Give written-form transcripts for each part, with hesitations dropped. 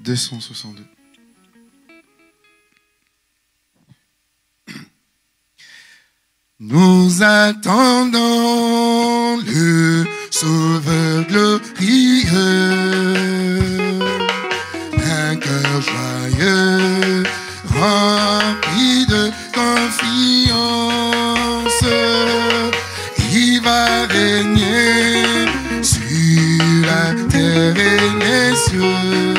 262. Nous attendons le Sauveur glorieux, un cœur joyeux, rempli de confiance. Il va régner sur la terre et les cieux,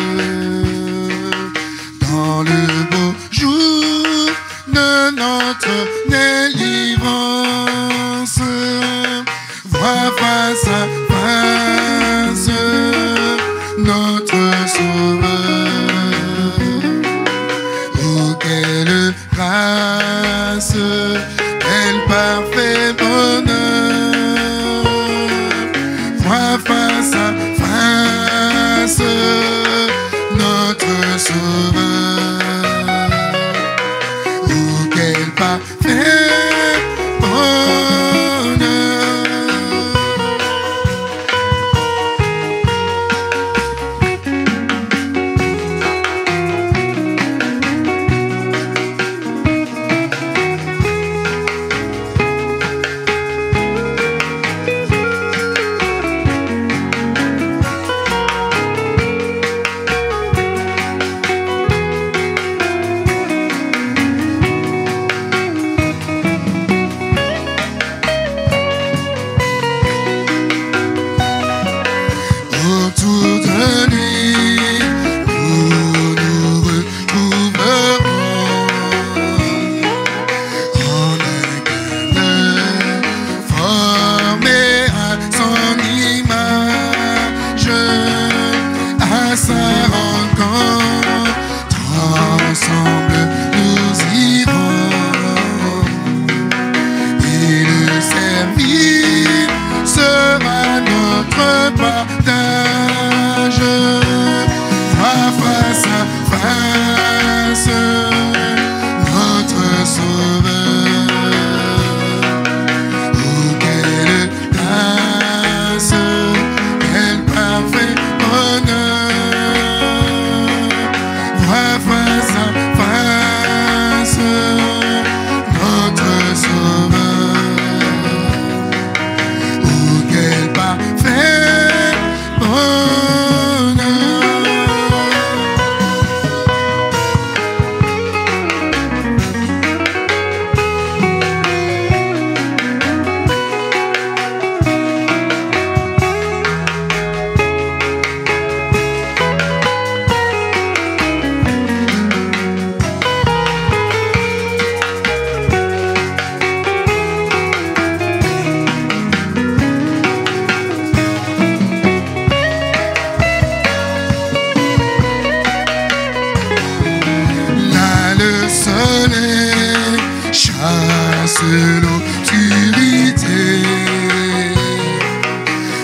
dans le beau jour de notre délivrance. Vois face à face notre Sauveur. Oh, quelle grâce, quel parfait bonheur. Vois face à face notre Sauveur. Oh, quel parfait bonheur. Autour de lui, nous nous retrouverons en un cœur formé à son image, à sa rencontre, ensemble nous irons, et le servir sera notre partage. Vois face à face notre Sauveur. Oh, quelle grâce, quel parfait bonheur. Vois face à face notre Sauveur. Oh, quel parfait bonheur. Là le soleil chasse l'obscurité,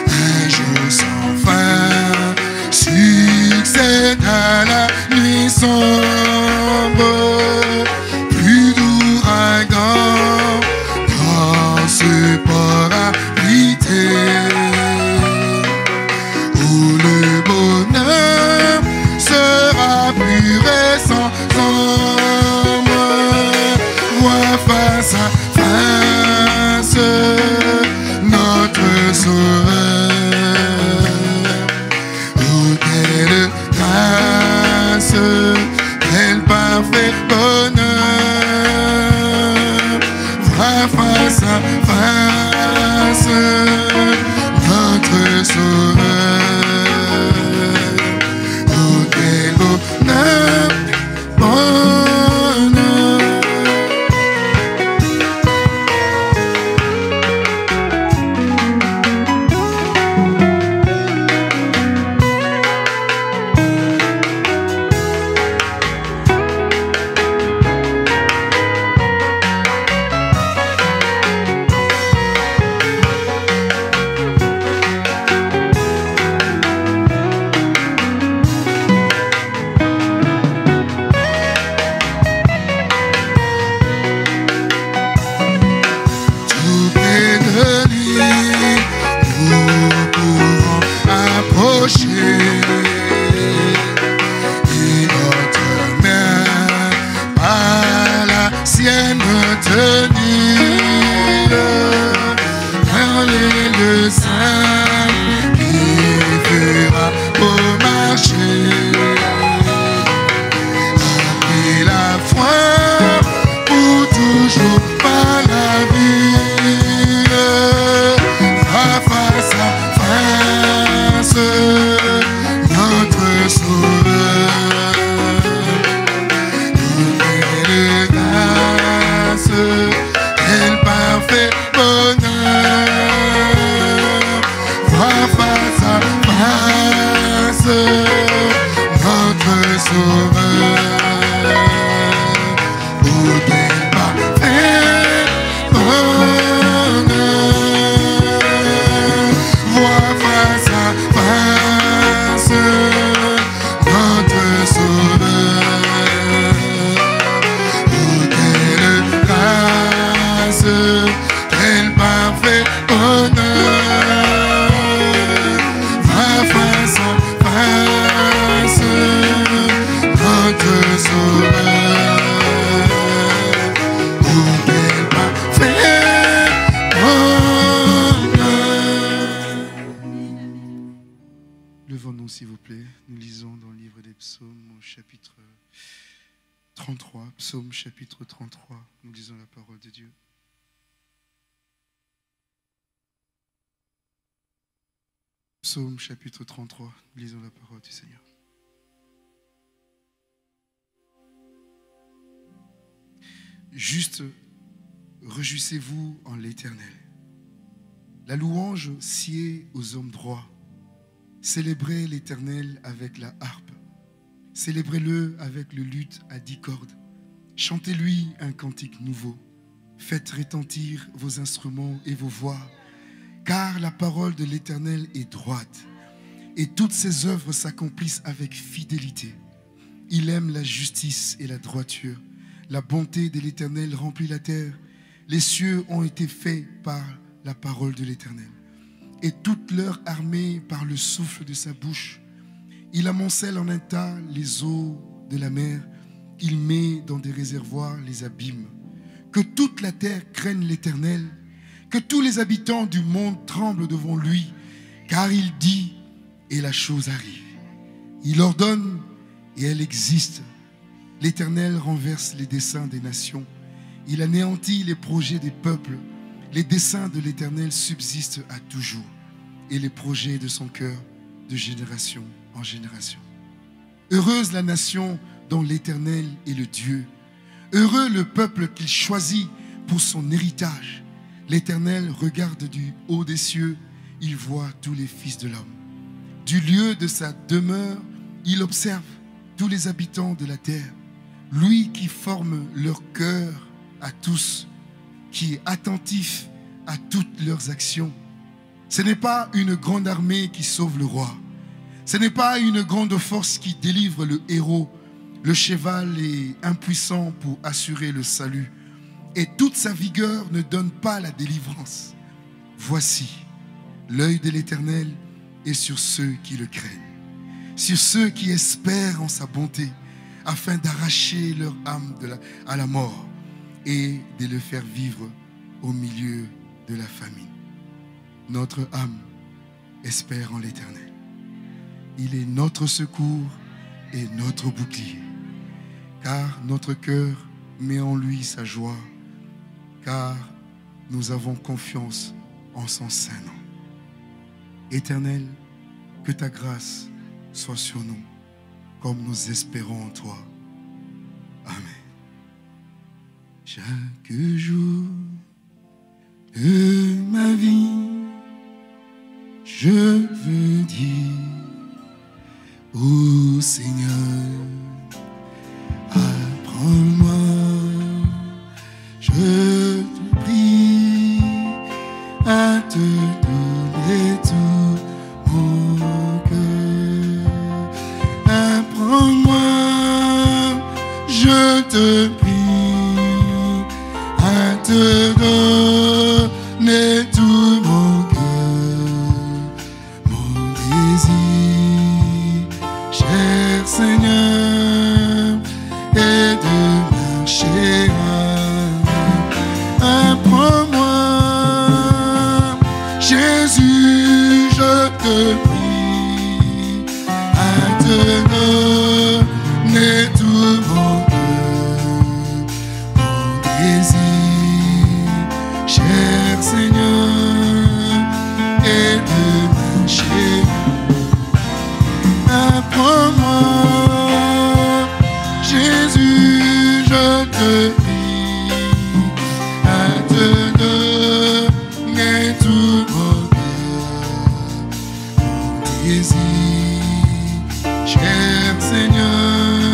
un jour sans fin succède à la nuit sombre, plus d'ouragan dans ce port habité, où le bonheur sera pur et sans ombre. Vois face à face notre Sauveur. Oh, quelle grâce, quel parfait bonheur. Vois face à face notre Sauveur. Oh, quel bonheur, bonheur. sauveur. Oh, quel parfait bonheur. Vois face à face notre sauveur. Oh, quelle grâce, quel parfait bonheur. Vois face à face notre sauveur. Oh, quel parfait bonheur. Levons-nous s'il vous plaît. Nous lisons dans le livre des psaumes au chapitre 33. Psaume chapitre 33. Nous lisons la parole de Dieu. Psaume chapitre 33. Nous lisons la parole du Seigneur. Juste, réjouissez-vous en l'Éternel. La louange sied aux hommes droits. Célébrez l'Éternel avec la harpe. Célébrez-le avec le luth à 10 cordes. Chantez-lui un cantique nouveau. Faites retentir vos instruments et vos voix, car la parole de l'Éternel est droite, et toutes ses œuvres s'accomplissent avec fidélité. Il aime la justice et la droiture. La bonté de l'Éternel remplit la terre. Les cieux ont été faits par la parole de l'Éternel, et toute leur armée par le souffle de sa bouche. Il amoncelle en un tas les eaux de la mer. Il met dans des réservoirs les abîmes. Que toute la terre craigne l'Éternel. Que tous les habitants du monde tremblent devant lui. Car il dit et la chose arrive. Il ordonne et elle existe. L'Éternel renverse les desseins des nations. Il anéantit les projets des peuples. Les desseins de l'Éternel subsistent à toujours, et les projets de son cœur de génération en génération. Heureuse la nation dont l'Éternel est le Dieu. Heureux le peuple qu'il choisit pour son héritage. L'Éternel regarde du haut des cieux, il voit tous les fils de l'homme. Du lieu de sa demeure, il observe tous les habitants de la terre. Lui qui forme leur cœur à tous, qui est attentif à toutes leurs actions. Ce n'est pas une grande armée qui sauve le roi. Ce n'est pas une grande force qui délivre le héros. Le cheval est impuissant pour assurer le salut, et toute sa vigueur ne donne pas la délivrance. Voici, l'œil de l'Éternel est sur ceux qui le craignent, sur ceux qui espèrent en sa bonté, afin d'arracher leur âme à la mort et de le faire vivre au milieu de la famine. Notre âme espère en l'Éternel. Il est notre secours et notre bouclier. Car notre cœur met en lui sa joie, car nous avons confiance en son saint nom. Éternel, que ta grâce soit sur nous, comme nous espérons en toi. Amen. Chaque jour de ma vie, je veux dire ô Seigneur, apprends-moi, je te prie, à te donner tout mon cœur. Apprends-moi, je te prie, à te donner tout mon cœur, mon désir, cher Seigneur, et de marcher apprends-moi, Jésus, je te prie, à te donner tout mon cœur, mon désir, cher Seigneur, et de marcher. Apprends-moi, Jésus, je te prie, à te donner tout mon cœur, mon désir, cher Seigneur,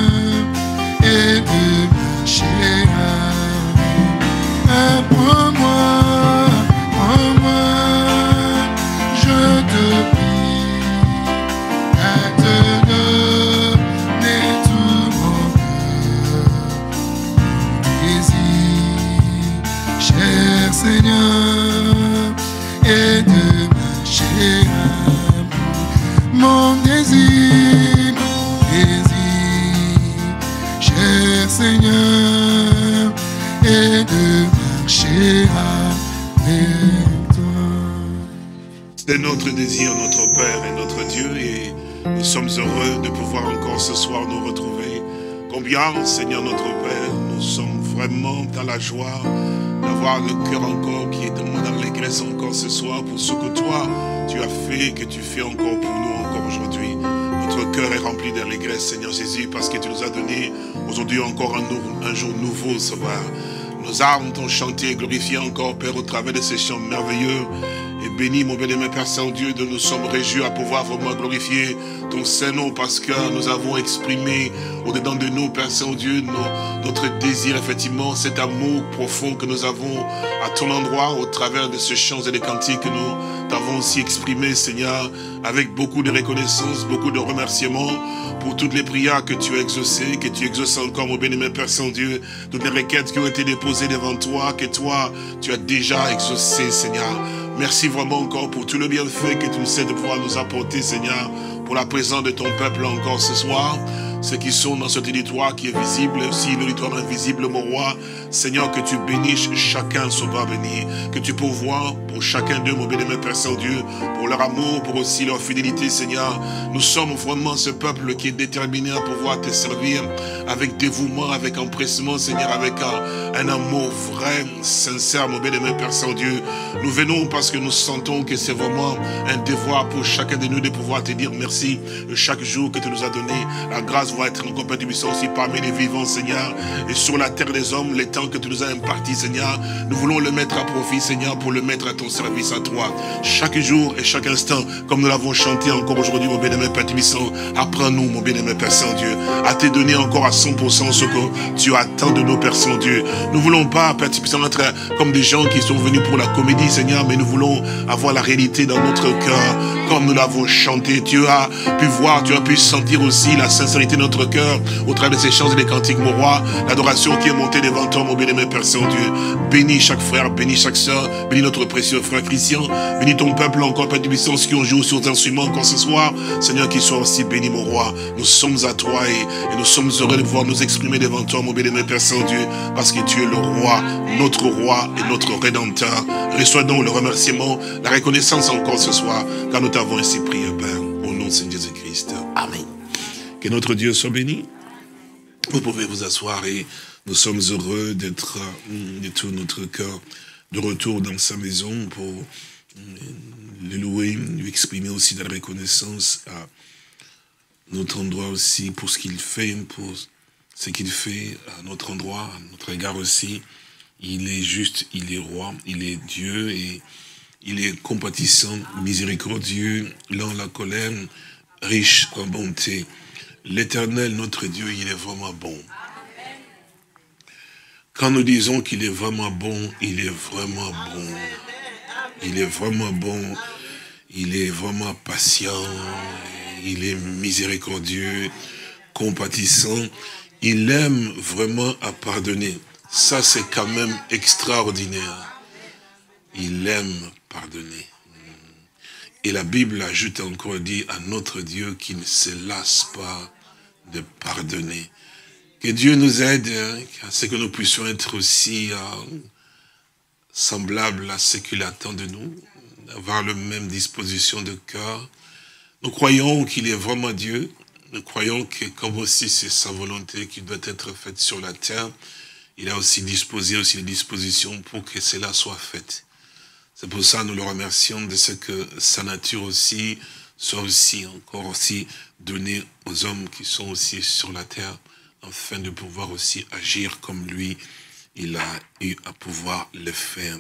et de marcher à mon désir, cher Seigneur, et de marcher avec toi. C'est notre désir, notre Père et notre Dieu, et nous sommes heureux de pouvoir encore ce soir nous retrouver. Combien, Seigneur notre Père, nous sommes vraiment dans la joie d'avoir le cœur encore qui est dans l'allégresse encore ce soir pour ce que toi, tu as fait, que tu fais encore pour nous encore aujourd'hui. Notre cœur est rempli d'allégresse, Seigneur Jésus, parce que tu nous as donné aujourd'hui encore un jour nouveau, Sauveur. Nos âmes t'ont chanté et glorifié encore, Père, au travers de ces chants merveilleux. Et béni, mon bien-aimé Père Saint-Dieu, de nous sommes réjouis à pouvoir vraiment glorifier ton Saint-Nom, parce que nous avons exprimé au-dedans de nous, Père Saint-Dieu, notre désir, effectivement, cet amour profond que nous avons à ton endroit, au travers de ces chants et des cantiques que nous t'avons aussi exprimé, Seigneur, avec beaucoup de reconnaissance, beaucoup de remerciements pour toutes les prières que tu as exaucées, que tu exauces encore, mon bien-aimé Père Saint-Dieu, toutes les requêtes qui ont été déposées devant toi, que toi, tu as déjà exaucé, Seigneur. Merci vraiment encore pour tout le bienfait que tu nous sais de pouvoir nous apporter, Seigneur, pour la présence de ton peuple encore ce soir. Ceux qui sont dans ce territoire qui est visible, aussi le territoire invisible, mon roi. Seigneur, que tu bénisses chacun, Sauveur béni. Que tu pourvoies pour chacun d'eux, mon bien-aimé Père Saint-Dieu, pour leur amour, pour aussi leur fidélité, Seigneur. Nous sommes vraiment ce peuple qui est déterminé à pouvoir te servir avec dévouement, avec empressement, Seigneur, avec un amour vrai, sincère, mon bien-aimé Père Saint-Dieu. Nous venons parce que nous sentons que c'est vraiment un devoir pour chacun de nous de pouvoir te dire merci chaque jour que tu nous as donné. La grâce va être encore plus puissante aussi parmi les vivants, Seigneur. Et sur la terre des hommes, les temps que tu nous as impartis, Seigneur, nous voulons le mettre à profit, Seigneur, pour le mettre à ton service, à toi. Chaque jour et chaque instant, comme nous l'avons chanté encore aujourd'hui, mon bien-aimé Père Tibissant, apprends-nous, mon bien-aimé Père Saint-Dieu, à te donner encore à 100% ce que tu attends de nos Pères Saint-Dieu. Nous ne voulons pas, Père Tibissant, être comme des gens qui sont venus pour la comédie, Seigneur, mais nous voulons avoir la réalité dans notre cœur, comme nous l'avons chanté. Tu as pu voir, tu as pu sentir aussi la sincérité de notre cœur au travers de ces chants et des cantiques, mon roi, l'adoration qui est montée devant toi, mon bien-aimé Père Saint-Dieu. Bénis chaque frère, bénis chaque soeur, bénis notre précieux frère Christian, bénis ton peuple encore, Père Tibissant, qui ont joué sur tes instruments encore ce soir, Seigneur, qu'ils soient aussi bénis, mon roi. Nous sommes à toi et nous sommes heureux de pouvoir nous exprimer devant toi, mon bien-aimé Père Saint-Dieu, parce que tu es le roi et notre rédempteur. Reçois donc le remerciement, la reconnaissance encore ce soir, car nous t'avons ainsi prié, Père, au nom de Seigneur Jésus-Christ. Amen. Que notre Dieu soit béni. Vous pouvez vous asseoir et nous sommes heureux d'être de tout notre cœur de retour dans sa maison pour le louer, lui exprimer aussi de la reconnaissance à notre endroit aussi pour ce qu'il fait, pour ce qu'il fait à notre endroit, à notre égard aussi. Il est juste, il est roi, il est Dieu et il est compatissant, miséricordieux, lent à la colère, riche en bonté. L'Éternel, notre Dieu, il est vraiment bon. Quand nous disons qu'il est vraiment bon, il est vraiment bon. Il est vraiment bon, il est vraiment patient, il est miséricordieux, compatissant. Il aime vraiment à pardonner. Ça, c'est quand même extraordinaire. Il aime pardonner. Et la Bible ajoute encore, dit à notre Dieu qui ne se lasse pas de pardonner. Que Dieu nous aide à ce que nous puissions être aussi semblables à ce qu'il attend de nous, avoir la même disposition de cœur. Nous croyons qu'il est vraiment Dieu. Nous croyons que comme aussi c'est sa volonté qui doit être faite sur la terre, il a aussi disposé aussi les dispositions pour que cela soit fait. C'est pour ça que nous le remercions de ce que sa nature aussi soit aussi encore aussi donnée aux hommes qui sont aussi sur la terre, afin de pouvoir aussi agir comme lui, il a eu à pouvoir le faire.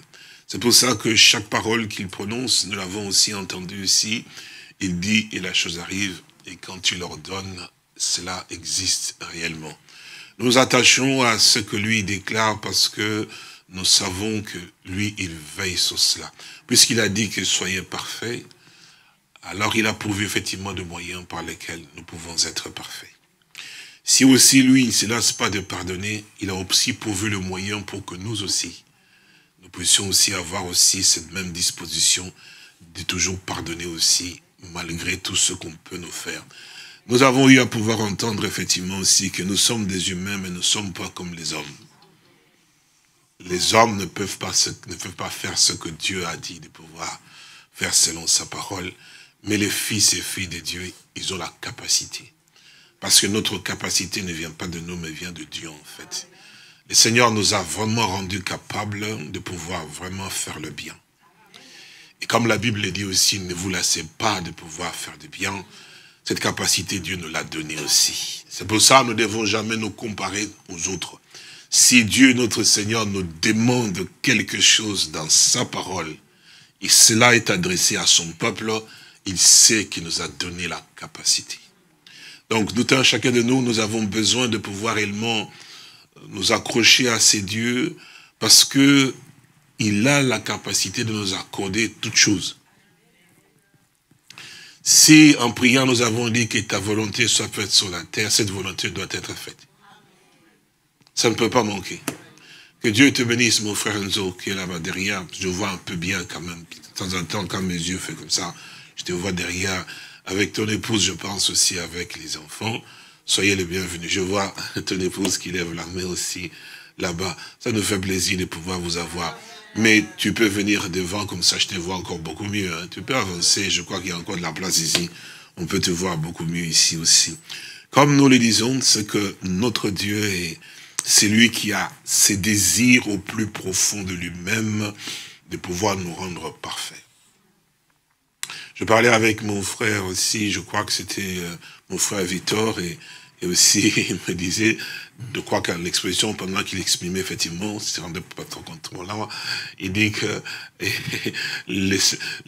C'est pour ça que chaque parole qu'il prononce, nous l'avons aussi entendu ici, il dit et la chose arrive, et quand tu l'ordonnes, cela existe réellement. Nous nous attachons à ce que lui déclare parce que nous savons que lui, il veille sur cela. Puisqu'il a dit que soyez parfaits, alors il a pourvu effectivement de moyens par lesquels nous pouvons être parfaits. Si aussi lui, il ne se lasse pas de pardonner, il a aussi pourvu le moyen pour que nous aussi, nous puissions aussi avoir aussi cette même disposition de toujours pardonner aussi, malgré tout ce qu'on peut nous faire. Nous avons eu à pouvoir entendre effectivement aussi que nous sommes des humains, mais nous ne sommes pas comme les hommes. Les hommes ne peuvent pas faire ce que Dieu a dit de pouvoir faire selon sa parole, mais les fils et filles de Dieu, ils ont la capacité. Parce que notre capacité ne vient pas de nous, mais vient de Dieu en fait. Le Seigneur nous a vraiment rendus capables de pouvoir vraiment faire le bien. Et comme la Bible dit aussi, ne vous lassez pas de pouvoir faire du bien. Cette capacité, Dieu nous l'a donnée aussi. C'est pour ça que nous ne devons jamais nous comparer aux autres. Si Dieu, notre Seigneur, nous demande quelque chose dans sa parole, et cela est adressé à son peuple, il sait qu'il nous a donné la capacité. Donc, nous, chacun de nous, nous avons besoin de pouvoir réellement nous accrocher à ces dieux, parce que il a la capacité de nous accorder toutes choses. Si en priant nous avons dit que ta volonté soit faite sur la terre, cette volonté doit être faite. Ça ne peut pas manquer. Que Dieu te bénisse, mon frère Enzo, qui est là-bas derrière. Je vois un peu bien quand même. De temps en temps, quand mes yeux font comme ça, je te vois derrière. Avec ton épouse, je pense aussi avec les enfants. Soyez les bienvenus. Je vois ton épouse qui lève la main aussi là-bas. Ça nous fait plaisir de pouvoir vous avoir. Mais tu peux venir devant, comme ça je te vois encore beaucoup mieux. Hein. Tu peux avancer, je crois qu'il y a encore de la place ici. On peut te voir beaucoup mieux ici aussi. Comme nous le disons, c'est que notre Dieu c'est lui qui a ses désirs au plus profond de lui-même de pouvoir nous rendre parfaits. Je parlais avec mon frère aussi, je crois que c'était mon frère Victor, et aussi il me disait, je crois qu'à l'expression, pendant qu'il exprimait effectivement, c'est rendu pas trop compte là, il dit que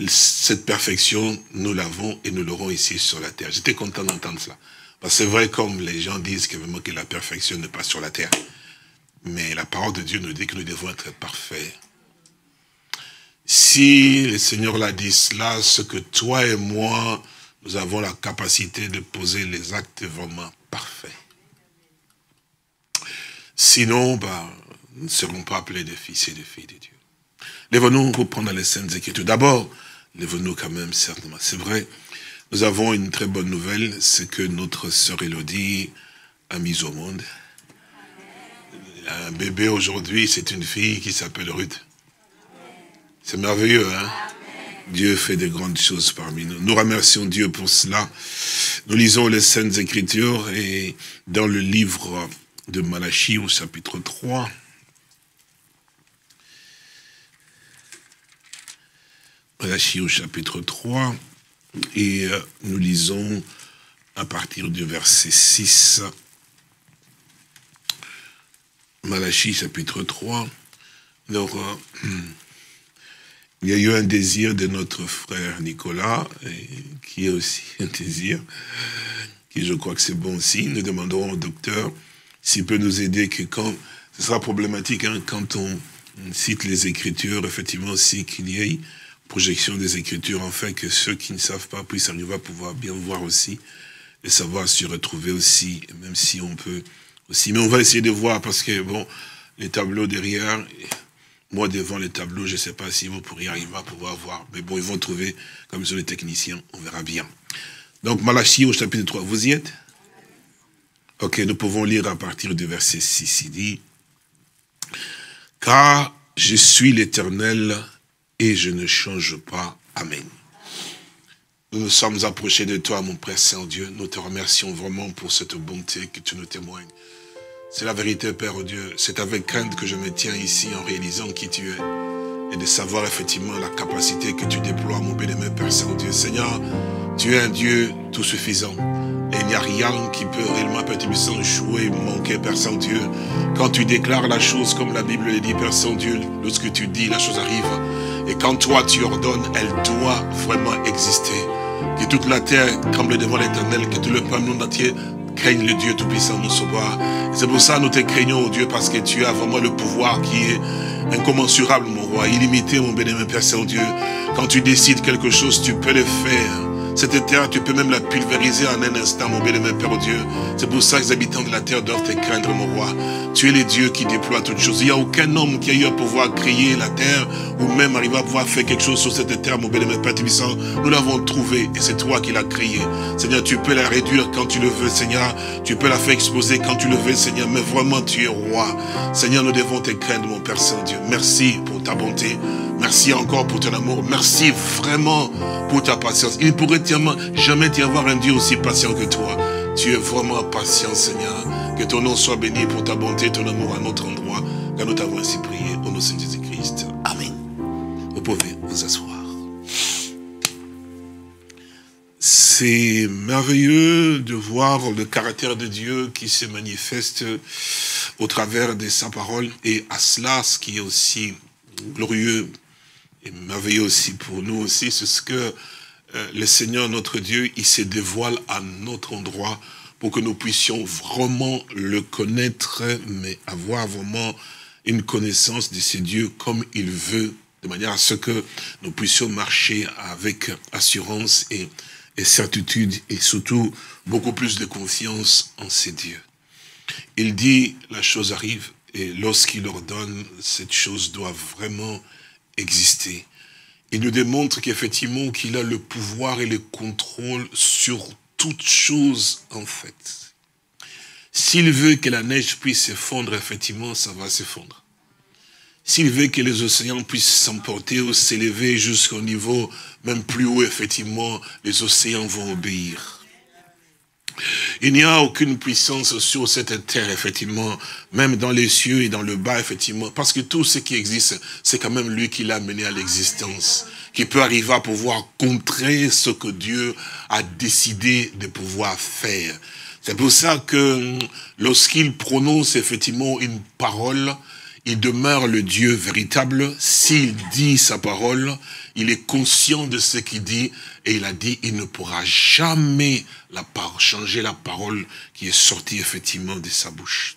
cette perfection, nous l'avons et nous l'aurons ici sur la terre. J'étais content d'entendre cela. Parce que c'est vrai, comme les gens disent que vraiment que la perfection n'est pas sur la terre. Mais la parole de Dieu nous dit que nous devons être parfaits. Si le Seigneur l'a dit cela, ce que toi et moi, nous avons la capacité de poser les actes vraiment parfaits. Sinon, nous ne serons pas appelés des fils et des filles de Dieu. Lève-nous pour prendre les Saintes Écritures. D'abord, lève-nous quand même, certainement. C'est vrai, nous avons une très bonne nouvelle, c'est que notre sœur Élodie a mis au monde un bébé aujourd'hui, c'est une fille qui s'appelle Ruth. C'est merveilleux, hein? Amen. Dieu fait de grandes choses parmi nous. Nous remercions Dieu pour cela. Nous lisons les Saintes Écritures et dans le livre de Malachie au chapitre 3. Malachie au chapitre 3 et nous lisons à partir du verset 6. Malachie chapitre 3. Donc, il y a eu un désir de notre frère Nicolas, qui est aussi un désir, qui je crois que c'est bon aussi. Nous demanderons au docteur s'il peut nous aider, que quand, ce sera problématique, hein, quand on cite les Écritures, effectivement aussi qu'il y ait projection des Écritures, afin que ceux qui ne savent pas puissent arriver à pouvoir bien voir aussi, et savoir s'y retrouver aussi, même si on peut aussi. Mais on va essayer de voir, parce que, bon, les tableaux derrière, moi devant les tableaux, je ne sais pas si vous pourriez arriver à pouvoir voir, mais bon, ils vont trouver, comme sont les techniciens, on verra bien. Donc, Malachie au chapitre 3, vous y êtes? Ok, nous pouvons lire à partir du verset 6, il dit, « Car je suis l'Éternel et je ne change pas. Amen. » Nous nous sommes approchés de toi, mon Père Saint-Dieu. Nous te remercions vraiment pour cette bonté que tu nous témoignes. C'est la vérité, Père Dieu. C'est avec crainte que je me tiens ici en réalisant qui tu es. Et de savoir effectivement la capacité que tu déploies, mon bien-aimé Père Saint-Dieu. Seigneur, tu es un Dieu tout suffisant. Et il n'y a rien qui peut réellement, Père Tibissant, échouer, manquer, Père Saint-Dieu. Quand tu déclares la chose comme la Bible le dit, Père Saint-Dieu, lorsque tu dis, la chose arrive. Et quand toi tu ordonnes, elle doit vraiment exister. Que toute la terre tremble devant l'Éternel, que tout le peuple monde entier craigne le Dieu Tout-Puissant, mon Sauveur. C'est pour ça que nous te craignons, oh Dieu, parce que tu as vraiment le pouvoir qui est incommensurable, mon roi, illimité, mon bien-aimé Père Saint-Dieu. Quand tu décides quelque chose, tu peux le faire. Cette terre, tu peux même la pulvériser en un instant, mon bien-aimé Père Dieu. C'est pour ça que les habitants de la terre doivent te craindre, mon roi. Tu es le Dieu qui déploie toutes choses. Il n'y a aucun homme qui a eu à pouvoir créer la terre ou même arriver à pouvoir faire quelque chose sur cette terre, mon bien-aimé Père Tibissant. Nous l'avons trouvée et c'est toi qui l'as créée. Seigneur, tu peux la réduire quand tu le veux, Seigneur. Tu peux la faire exploser quand tu le veux, Seigneur. Mais vraiment, tu es roi. Seigneur, nous devons te craindre, mon Père Saint-Dieu. Merci pour ta bonté. Merci encore pour ton amour. Merci vraiment pour ta patience. Il ne pourrait jamais y avoir un Dieu aussi patient que toi. Tu es vraiment patient, Seigneur. Que ton nom soit béni pour ta bonté et ton amour à notre endroit. Car nous t'avons ainsi prié au nom de Saint Jésus-Christ. Amen. Vous pouvez vous asseoir. C'est merveilleux de voir le caractère de Dieu qui se manifeste au travers de sa parole. Et à cela, ce qui est aussi glorieux et merveilleux aussi pour nous aussi, c'est ce que le Seigneur notre Dieu, il se dévoile à notre endroit pour que nous puissions vraiment le connaître, mais avoir vraiment une connaissance de ce Dieu comme il veut, de manière à ce que nous puissions marcher avec assurance et certitude et surtout beaucoup plus de confiance en ces dieux. Il dit, la chose arrive et lorsqu'il ordonne, cette chose doit vraiment exister. Il nous démontre qu'effectivement qu'il a le pouvoir et le contrôle sur toute chose en fait. S'il veut que la neige puisse s'effondrer, effectivement, ça va s'effondrer. S'il veut que les océans puissent s'emporter ou s'élever jusqu'au niveau même plus haut, effectivement, les océans vont obéir. Il n'y a aucune puissance sur cette terre, effectivement, même dans les cieux et dans le bas, effectivement, parce que tout ce qui existe, c'est quand même lui qui l'a mené à l'existence, qui peut arriver à pouvoir contrer ce que Dieu a décidé de pouvoir faire. C'est pour ça que lorsqu'il prononce effectivement une parole, il demeure le Dieu véritable. S'il dit sa parole, il est conscient de ce qu'il dit et il a dit, il ne pourra jamais changer la parole qui est sortie effectivement de sa bouche.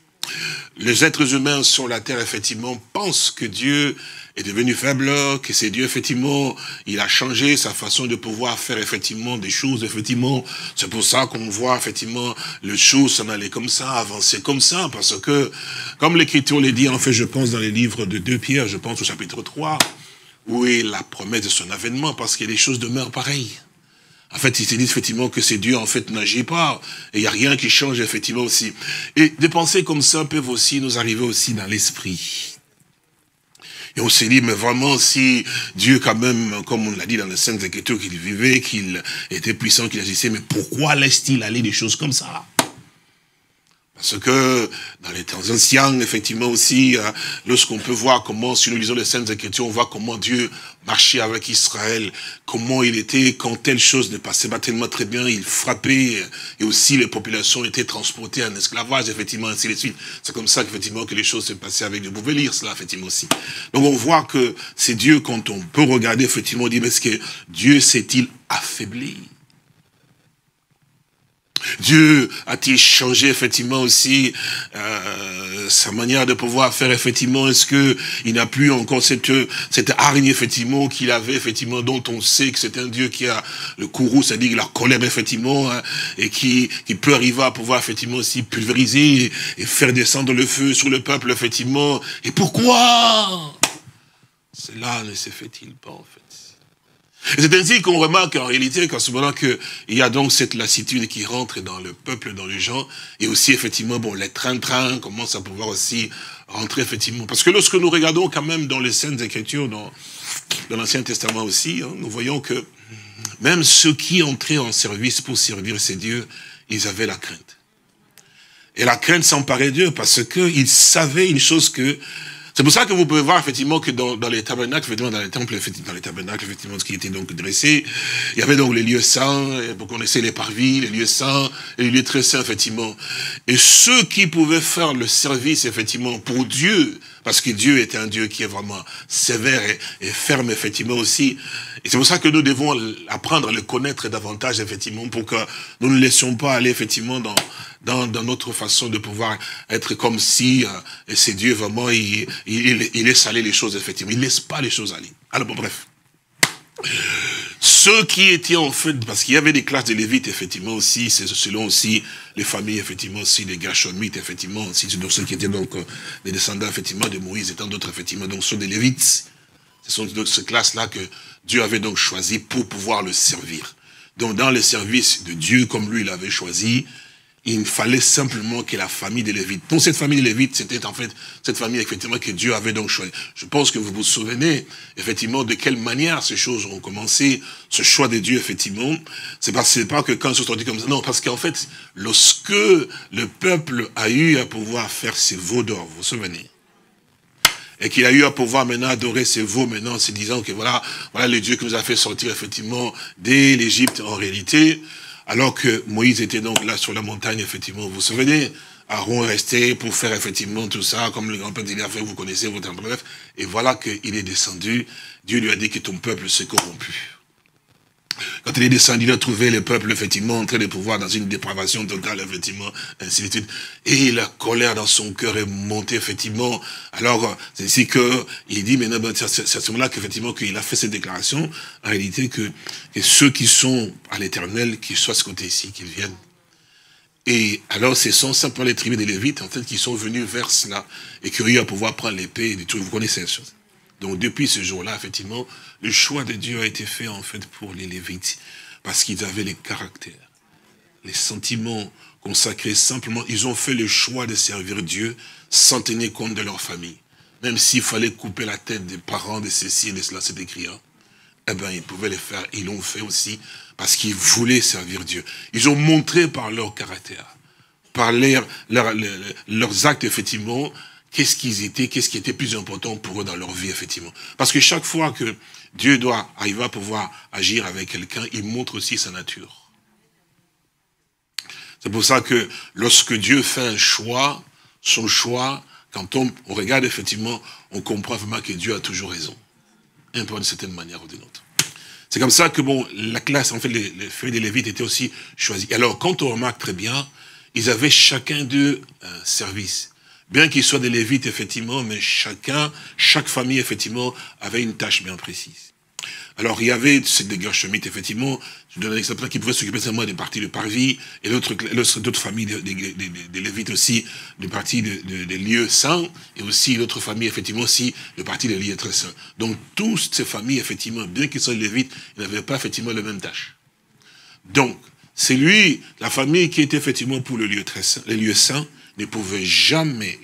Les êtres humains sur la terre, effectivement, pensent que Dieu est devenu faible, que c'est Dieu, effectivement, il a changé sa façon de pouvoir faire, effectivement, des choses, effectivement. C'est pour ça qu'on voit, effectivement, les choses s'en aller comme ça, avancer comme ça, parce que, comme l'Écriture le dit, en fait, je pense dans les livres de 2 Pierre, je pense au chapitre 3, où est la promesse de son avènement, parce que les choses demeurent pareilles. En fait, il se dit effectivement que c'est Dieu, en fait, n'agit pas. Et il n'y a rien qui change, effectivement, aussi. Et des pensées comme ça peuvent aussi nous arriver aussi dans l'esprit. Et on s'est dit, mais vraiment, si Dieu, quand même, comme on l'a dit dans les Saintes Écritures, qu'il vivait, qu'il était puissant, qu'il agissait, mais pourquoi laisse-t-il aller des choses comme ça ? Parce que dans les temps anciens, effectivement aussi, lorsqu'on peut voir comment, si nous lisons les Saintes Écritures, on voit comment Dieu marchait avec Israël, comment il était, quand telle chose ne passait pas tellement très bien, il frappait, et aussi les populations étaient transportées en esclavage, effectivement, ainsi de suite. C'est comme ça qu'effectivement que les choses se passaient avec, vous pouvez lire cela, effectivement aussi. Donc on voit que c'est Dieu, quand on peut regarder, effectivement, on dit, mais est-ce que Dieu s'est-il affaibli ? Dieu a-t-il changé effectivement aussi sa manière de pouvoir faire effectivement? Est-ce que il n'a plus encore cette hargne effectivement qu'il avait effectivement, dont on sait que c'est un Dieu qui a le courroux, c'est-à-dire la colère effectivement, hein, et qui peut arriver à pouvoir effectivement aussi pulvériser et faire descendre le feu sur le peuple effectivement. Et pourquoi cela ne se fait-il pas en fait? Et c'est ainsi qu'on remarque en réalité qu'à ce moment-là qu'il y a donc cette lassitude qui rentre dans le peuple, dans les gens, et aussi effectivement, bon, les trains commencent à pouvoir aussi rentrer effectivement. Parce que lorsque nous regardons quand même dans les Saintes Écritures, dans l'Ancien Testament aussi, hein, nous voyons que même ceux qui entraient en service pour servir ces dieux, ils avaient la crainte. Et la crainte s'emparait d'eux parce qu'ils savaient une chose que... C'est pour ça que vous pouvez voir effectivement que dans les tabernacles, effectivement, dans les temples, dans les tabernacles, effectivement, ce qui était donc dressé, il y avait donc les lieux saints, vous connaissez les parvis, les lieux saints, et les lieux très saints, effectivement. Et ceux qui pouvaient faire le service, effectivement, pour Dieu, parce que Dieu est un Dieu qui est vraiment sévère et ferme, effectivement, aussi. Et c'est pour ça que nous devons apprendre à le connaître davantage, effectivement, pour que nous ne laissions pas aller, effectivement, dans notre façon de pouvoir être comme si c'est Dieu vraiment, il laisse aller les choses, effectivement. Il ne laisse pas les choses aller. Alors bon, bref. ceux qui étaient en fait, parce qu'il y avait des classes de Lévites, effectivement aussi, c'est selon aussi les familles, effectivement aussi, les Gershonites, effectivement aussi, donc ceux qui étaient donc les descendants, effectivement, de Moïse, et tant d'autres, effectivement, donc sont des Lévites. Ce sont donc ces classes-là que Dieu avait donc choisi pour pouvoir le servir. Donc dans le service de Dieu, comme lui l'avait choisi, il fallait simplement que la famille des Lévites. Donc cette famille des Lévites, c'était en fait cette famille effectivement que Dieu avait donc choisi. Je pense que vous vous souvenez effectivement de quelle manière ces choses ont commencé, ce choix de Dieu effectivement. C'est pas que quand ils se sont dit comme ça, non, parce qu'en fait, lorsque le peuple a eu à pouvoir faire ses veaux d'or, vous vous souvenez, et qu'il a eu à pouvoir maintenant adorer ses veaux maintenant, en se disant que voilà le Dieu qui nous a fait sortir effectivement de l'Égypte en réalité. Alors que Moïse était donc là sur la montagne, effectivement, vous vous souvenez, Aaron est resté pour faire effectivement tout ça, comme le grand-père il a fait, vous connaissez votre bref, et voilà qu'il est descendu, Dieu lui a dit que ton peuple s'est corrompu. Quand il est descendu, il a trouvé le peuple, effectivement, en train de pouvoir dans une dépravation totale, effectivement, ainsi de suite. Et la colère dans son cœur est montée, effectivement. Alors, c'est ici qu'il dit, maintenant, c'est à ce moment-là qu'effectivement, qu'il a fait cette déclaration, en réalité, que ceux qui sont à l'éternel, qu'ils soient ce côté-ci, qu'ils viennent. Et alors, ce sont simplement les tribus des Lévites, en fait, qui sont venus vers cela, et qui ont eu à pouvoir prendre l'épée et tout. Vous connaissez ces choses. Donc depuis ce jour-là, effectivement, le choix de Dieu a été fait en fait pour les Lévites, parce qu'ils avaient les caractères, les sentiments consacrés simplement. Ils ont fait le choix de servir Dieu sans tenir compte de leur famille. Même s'il fallait couper la tête des parents de ceci et de cela, c'est écrit, hein, eh bien ils pouvaient le faire, ils l'ont fait aussi, parce qu'ils voulaient servir Dieu. Ils ont montré par leur caractère, par leurs actes, effectivement, qu'est-ce qui était plus important pour eux dans leur vie, effectivement. Parce que chaque fois que Dieu doit arriver à pouvoir agir avec quelqu'un, il montre aussi sa nature. C'est pour ça que lorsque Dieu fait un choix, son choix, quand on regarde effectivement, on comprend vraiment que Dieu a toujours raison. Un peu d'une certaine manière ou d'une autre. C'est comme ça que bon, la classe, en fait, les feuilles des Lévites étaient aussi choisis. Alors, quand on remarque très bien, ils avaient chacun d'eux un service. Bien qu'ils soient des Lévites, effectivement, mais chaque famille, effectivement, avait une tâche bien précise. Alors, il y avait des Gershonites, effectivement, je donne un exemple, qui pouvaient s'occuper seulement des parties de parvis, et d'autres familles des Lévites aussi, des parties des lieux saints, et aussi l'autre famille, effectivement, aussi, de parties des lieux très saints. Donc, toutes ces familles, effectivement, bien qu'ils soient Lévites, ils n'avaient pas, effectivement, les mêmes tâches. Donc, c'est lui, la famille qui était, effectivement, pour les lieux saints, ne pouvait jamais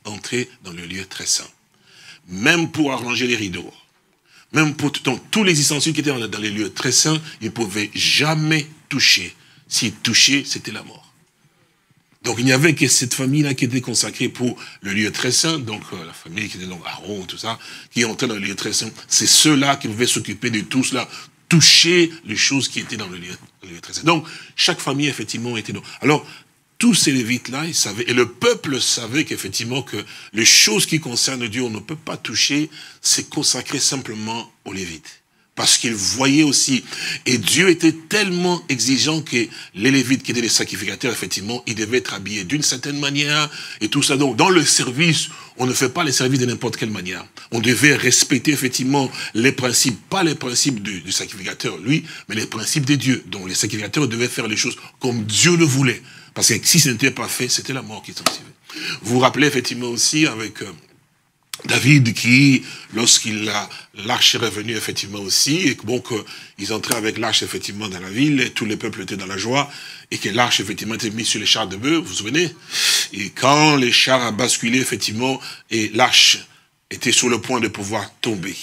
entrer dans le lieu très saint. Même pour arranger les rideaux, même pour tous les ustensiles qui étaient dans les lieux très saints, ils ne pouvaient jamais toucher. S'ils touchaient, c'était la mort. Donc il n'y avait que cette famille-là qui était consacrée pour le lieu très saint, donc la famille qui était donc Aaron, tout ça, qui entrait dans le lieu très saint. C'est ceux-là qui pouvaient s'occuper de tout cela, toucher les choses qui étaient dans le lieu très saint. Donc chaque famille, effectivement, était donc. Alors, tous ces Lévites-là, ils savaient, et le peuple savait qu'effectivement que les choses qui concernent Dieu, on ne peut pas toucher, c'est consacré simplement aux Lévites. Parce qu'ils voyaient aussi, et Dieu était tellement exigeant que les Lévites qui étaient les sacrificateurs, effectivement, ils devaient être habillés d'une certaine manière, et tout ça. Donc, dans le service, on ne fait pas les services de n'importe quelle manière. On devait respecter, effectivement, les principes, pas les principes du sacrificateur, lui, mais les principes de Dieu. Donc, les sacrificateurs devaient faire les choses comme Dieu le voulait. Parce que si ce n'était pas fait, c'était la mort qui s'en suivait. Vous vous rappelez effectivement aussi avec David qui, l'arche est revenue effectivement aussi, et que bon, qu'ils entraient avec l'arche effectivement dans la ville, et tous les peuples étaient dans la joie, et que l'arche effectivement était mise sur les chars de bœufs, vous vous souvenez? Et quand les chars a basculé effectivement, et l'arche était sur le point de pouvoir tomber.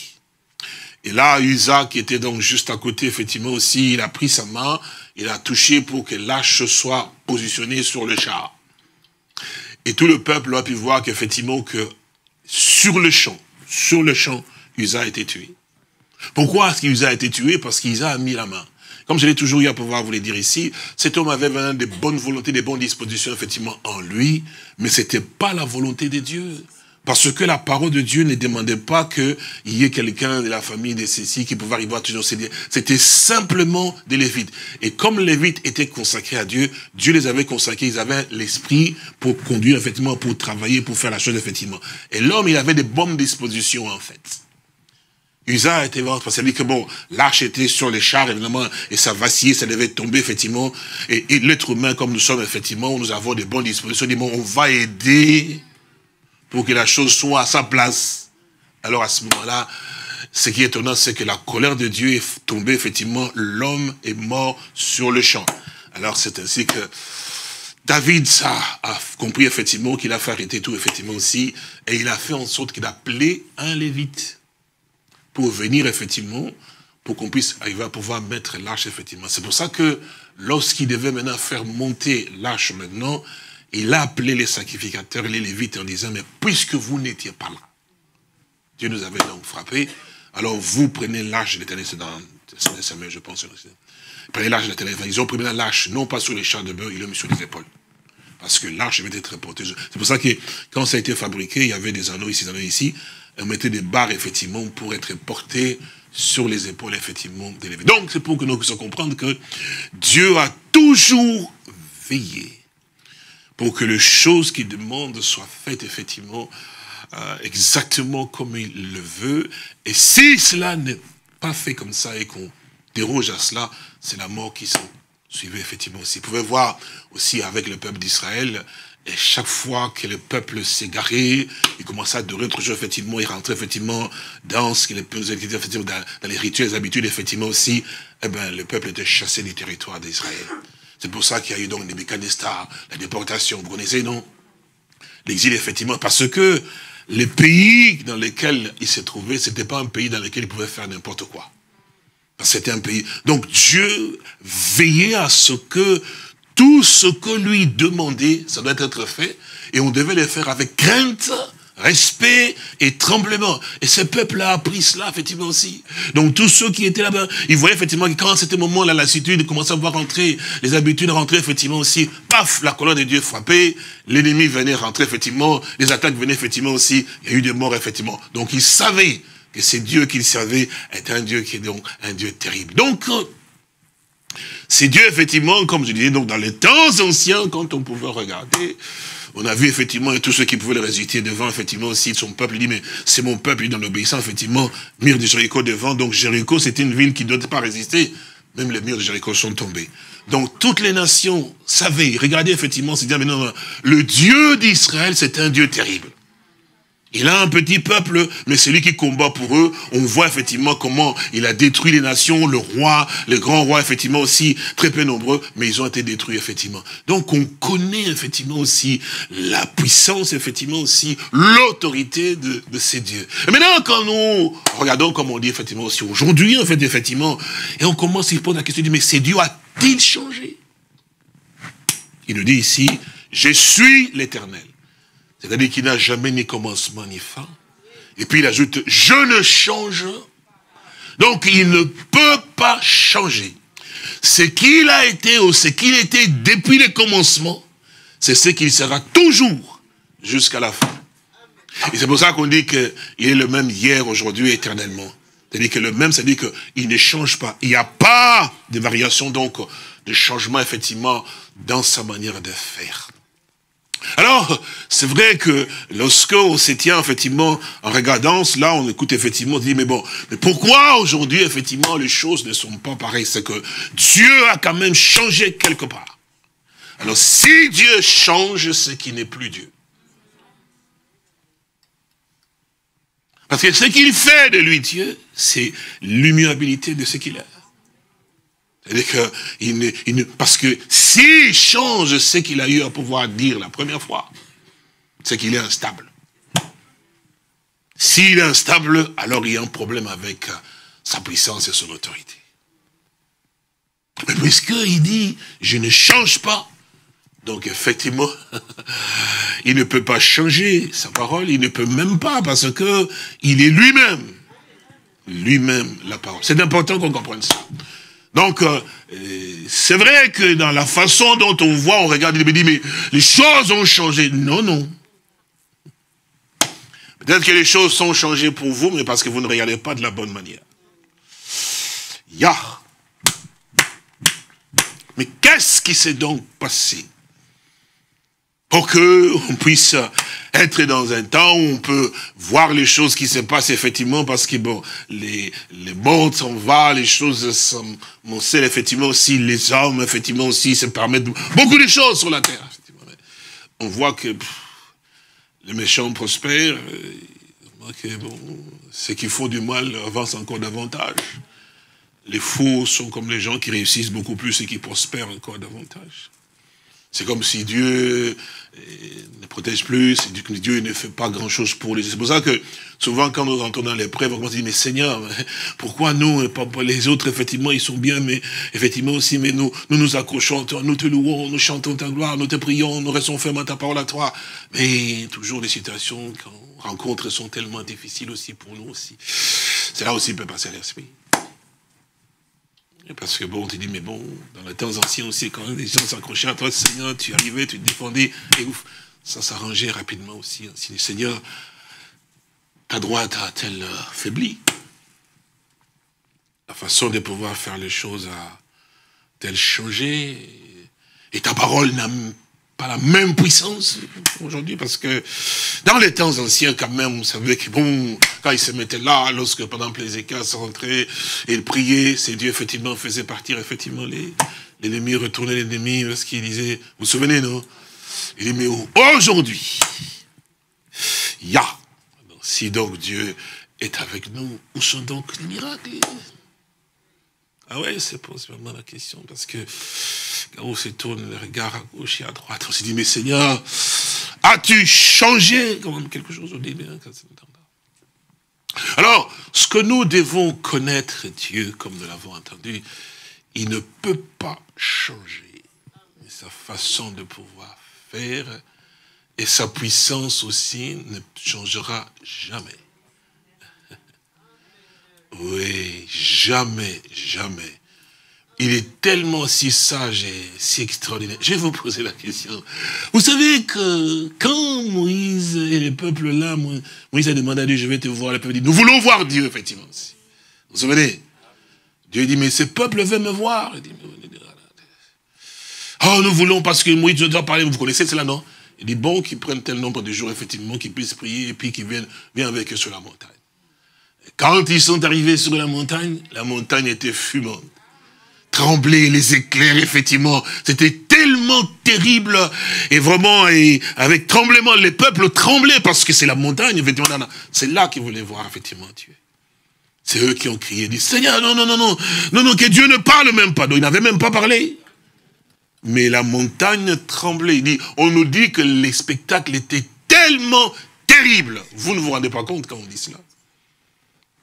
Et là, Uza, qui était donc juste à côté, effectivement aussi, il a pris sa main, il a touché pour que l'arche soit positionnée sur le char. Et tout le peuple a pu voir qu'effectivement, que sur le champ, Uza a été tué. Pourquoi est-ce qu'Uza a été tué? Parce qu'Uza a mis la main. Comme je l'ai toujours eu à pouvoir vous le dire ici, cet homme avait vraiment de bonnes volontés, des bonnes dispositions, effectivement, en lui, mais ce n'était pas la volonté de Dieu. Parce que la parole de Dieu ne demandait pas qu'il y ait quelqu'un de la famille de ceci qui pouvait arriver à toujours se dire. C'était simplement des Lévites. Et comme les Lévites étaient consacrés à Dieu, Dieu les avait consacrés, ils avaient l'esprit pour conduire, effectivement, pour travailler, pour faire la chose, effectivement. Et l'homme, il avait de bonnes dispositions, en fait. Usa était mort, parce que ça dit que bon, l'arche était sur les chars, évidemment, et ça vacillait, ça devait tomber, effectivement. Et l'être humain, comme nous sommes, effectivement, nous avons des bonnes dispositions, dit bon, on va aider pour que la chose soit à sa place. Alors à ce moment-là, ce qui est étonnant, c'est que la colère de Dieu est tombée, effectivement, l'homme est mort sur le champ. Alors c'est ainsi que David a compris, effectivement, qu'il a fait arrêter tout, effectivement, aussi, et il a fait en sorte qu'il a appelé un lévite pour venir, effectivement, pour qu'on puisse arriver à pouvoir mettre l'arche, effectivement. C'est pour ça que, lorsqu'il devait maintenant faire monter l'arche maintenant, il a appelé les sacrificateurs, les lévites, en disant, mais puisque vous n'étiez pas là, Dieu nous avait donc frappé, alors vous prenez l'arche de l'Éternel, c'est dans Samuel, je pense. Prenez l'arche de l'Éternel, ils ont pris l'arche, non pas sur les chars de bœuf, ils l'ont mis sur les épaules. Parce que l'arche devait être protégée. C'est pour ça que, quand ça a été fabriqué, il y avait des anneaux ici, des anneaux ici, on mettait des barres, effectivement, pour être portés sur les épaules, effectivement, des lévites. Donc, c'est pour que nous puissions comprendre que Dieu a toujours veillé pour que les choses qu'il demande soient faites, effectivement, exactement comme il le veut. Et si cela n'est pas fait comme ça et qu'on déroge à cela, c'est la mort qui s'en suivait, effectivement, aussi. Vous pouvez voir aussi avec le peuple d'Israël, et chaque fois que le peuple s'égarait, il commençait à adorer autre chose, effectivement, il rentrait, effectivement, dans ce qu'il effectivement, dans les rituels, les habitudes, effectivement, aussi, eh ben, le peuple était chassé du territoire d'Israël. C'est pour ça qu'il y a eu donc Nebuchadnezzar, la déportation, vous connaissez, non? L'exil, effectivement, parce que les pays dans lesquels il s'est trouvé, c'était pas un pays dans lequel il pouvait faire n'importe quoi. Parce que c'était un pays. Donc Dieu veillait à ce que tout ce que lui demandait, ça doit être fait, et on devait le faire avec crainte, respect et tremblement. Et ce peuple a appris cela, effectivement, aussi. Donc tous ceux qui étaient là-bas, ils voyaient effectivement que quand c'était moment, la lassitude commençait à voir rentrer, les habitudes rentrer, effectivement, aussi, paf, la colère de Dieu frappait, l'ennemi venait rentrer, effectivement, les attaques venaient, effectivement, aussi, il y a eu des morts, effectivement. Donc ils savaient que c'est Dieu qu'ils servaient est un Dieu qui est donc un Dieu terrible. Donc, c'est Dieu, effectivement, comme je disais, donc dans les temps anciens, quand on pouvait regarder, on a vu, effectivement, tous ceux qui pouvaient le résister devant, effectivement, aussi, son peuple, il dit, mais c'est mon peuple, il dit, dans l'obéissance, effectivement, mur de Jéricho devant, donc Jéricho, c'était une ville qui ne doit pas résister, même les murs de Jéricho sont tombés. Donc, toutes les nations savaient, regardez, effectivement, c'est dire, mais non, le Dieu d'Israël, c'est un Dieu terrible. Il a un petit peuple, mais c'est lui qui combat pour eux. On voit effectivement comment il a détruit les nations, le roi, les grands rois, effectivement aussi, très peu nombreux, mais ils ont été détruits, effectivement. Donc on connaît effectivement aussi la puissance, effectivement aussi, l'autorité de ces dieux. Et maintenant, quand nous regardons, comme on dit effectivement aussi aujourd'hui, en fait, effectivement, et on commence à se poser la question, mais ces dieux a-t-il changé? Il nous dit ici, je suis l'Éternel. C'est-à-dire qu'il n'a jamais ni commencement ni fin. Et puis il ajoute, je ne change. Donc il ne peut pas changer. Ce qu'il a été ou ce qu'il était depuis le commencement, c'est ce qu'il sera toujours jusqu'à la fin. Et c'est pour ça qu'on dit qu'il est le même hier, aujourd'hui, éternellement. C'est-à-dire que le même, c'est-à-dire qu'il ne change pas. Il n'y a pas de variation, donc, de changement, effectivement, dans sa manière de faire. Alors, c'est vrai que lorsqu'on se tient, effectivement, en regardant cela, on écoute, effectivement, on dit, mais bon, mais pourquoi aujourd'hui, effectivement, les choses ne sont pas pareilles? C'est que Dieu a quand même changé quelque part. Alors, si Dieu change, c'est qu'il n'est plus Dieu. Parce que ce qu'il fait de lui, Dieu, c'est l'immuabilité de ce qu'il est. C'est-à-dire que, parce que s'il change ce qu'il a eu à pouvoir dire la première fois, c'est qu'il est instable. S'il est instable, alors il y a un problème avec sa puissance et son autorité. Mais puisqu'il dit, je ne change pas, donc effectivement, il ne peut pas changer sa parole, il ne peut même pas, parce que il est lui-même la parole. C'est important qu'on comprenne ça. Donc, c'est vrai que dans la façon dont on voit, on regarde, il me dit, mais les choses ont changé. Non, non. Peut-être que les choses sont changées pour vous, mais parce que vous ne regardez pas de la bonne manière. Mais qu'est-ce qui s'est donc passé pour qu'on puisse être dans un temps où on peut voir les choses qui se passent effectivement, parce que bon, les mondes s'en vont, les choses sont moncelles, effectivement aussi, les hommes, effectivement aussi, se permettent beaucoup de choses sur la terre. On voit que les méchants prospèrent, que bon, ceux qui font du mal avancent encore davantage. Les fous sont comme les gens qui réussissent beaucoup plus et qui prospèrent encore davantage. C'est comme si Dieu ne protège plus, c'est comme si Dieu ne fait pas grand-chose pour les... C'est pour ça que souvent quand nous rentrons dans l'épreuve, on commence à dire, mais Seigneur, pourquoi nous, et pas les autres, effectivement, ils sont bien, mais effectivement aussi, mais nous nous accrochons à toi, nous te louons, nous chantons ta gloire, nous te prions, nous restons fermes à ta parole à toi. Mais toujours les situations qu'on rencontre sont tellement difficiles aussi pour nous aussi. C'est là aussi il peut passer à l'esprit. Parce que bon, on te dit, mais bon, dans les temps anciens aussi, quand les gens s'accrochaient à toi, Seigneur, tu arrivais, tu te défendais, et ouf, ça s'arrangeait rapidement aussi. Si le Seigneur, ta droite a-t-elle faibli? La façon de pouvoir faire les choses a-t-elle changé? Et ta parole n'a pas la même puissance aujourd'hui, parce que dans les temps anciens, quand même, vous savez que bon, quand ils se mettaient là, lorsque pendant que les écarts sont rentrés, et ils priaient, c'est Dieu, effectivement, faisait partir, effectivement, l'ennemi, retournait l'ennemi, parce qu'il disait, vous vous souvenez, non? Il dit, mais aujourd'hui, si donc Dieu est avec nous, où sont donc les miracles? Ah ouais, c'est vraiment la question, parce que quand on se tourne le regard à gauche et à droite, on se dit, mais Seigneur, as-tu changé quand même quelque chose au début? Alors, ce que nous devons connaître Dieu, comme nous l'avons entendu, il ne peut pas changer sa façon de pouvoir faire, et sa puissance aussi ne changera jamais. Oui, jamais, jamais. Il est tellement si sage et si extraordinaire. Je vais vous poser la question. Vous savez que quand Moïse et le peuple là, Moïse a demandé à Dieu, je vais te voir, le peuple dit, nous voulons voir Dieu, effectivement. Vous vous souvenez? Dieu dit, mais ce peuple veut me voir. Il dit, oh, nous voulons, parce que Moïse doit parler, vous connaissez cela, non? Il dit, bon, qu'ils prennent tel nombre de jours, effectivement, qu'ils puissent prier, et puis qu'ils viennent avec eux sur la montagne. Quand ils sont arrivés sur la montagne était fumante. Trembler, les éclairs, effectivement, c'était tellement terrible. Et vraiment, et avec tremblement, les peuples tremblaient parce que c'est la montagne, effectivement. C'est là qu'ils voulaient voir, effectivement, Dieu. C'est eux qui ont crié, dit, Seigneur, non, que Dieu ne parle même pas. Donc, il n'avait même pas parlé. Mais la montagne tremblait. Il dit, on nous dit que les spectacles étaient tellement terribles. Vous ne vous rendez pas compte quand on dit cela.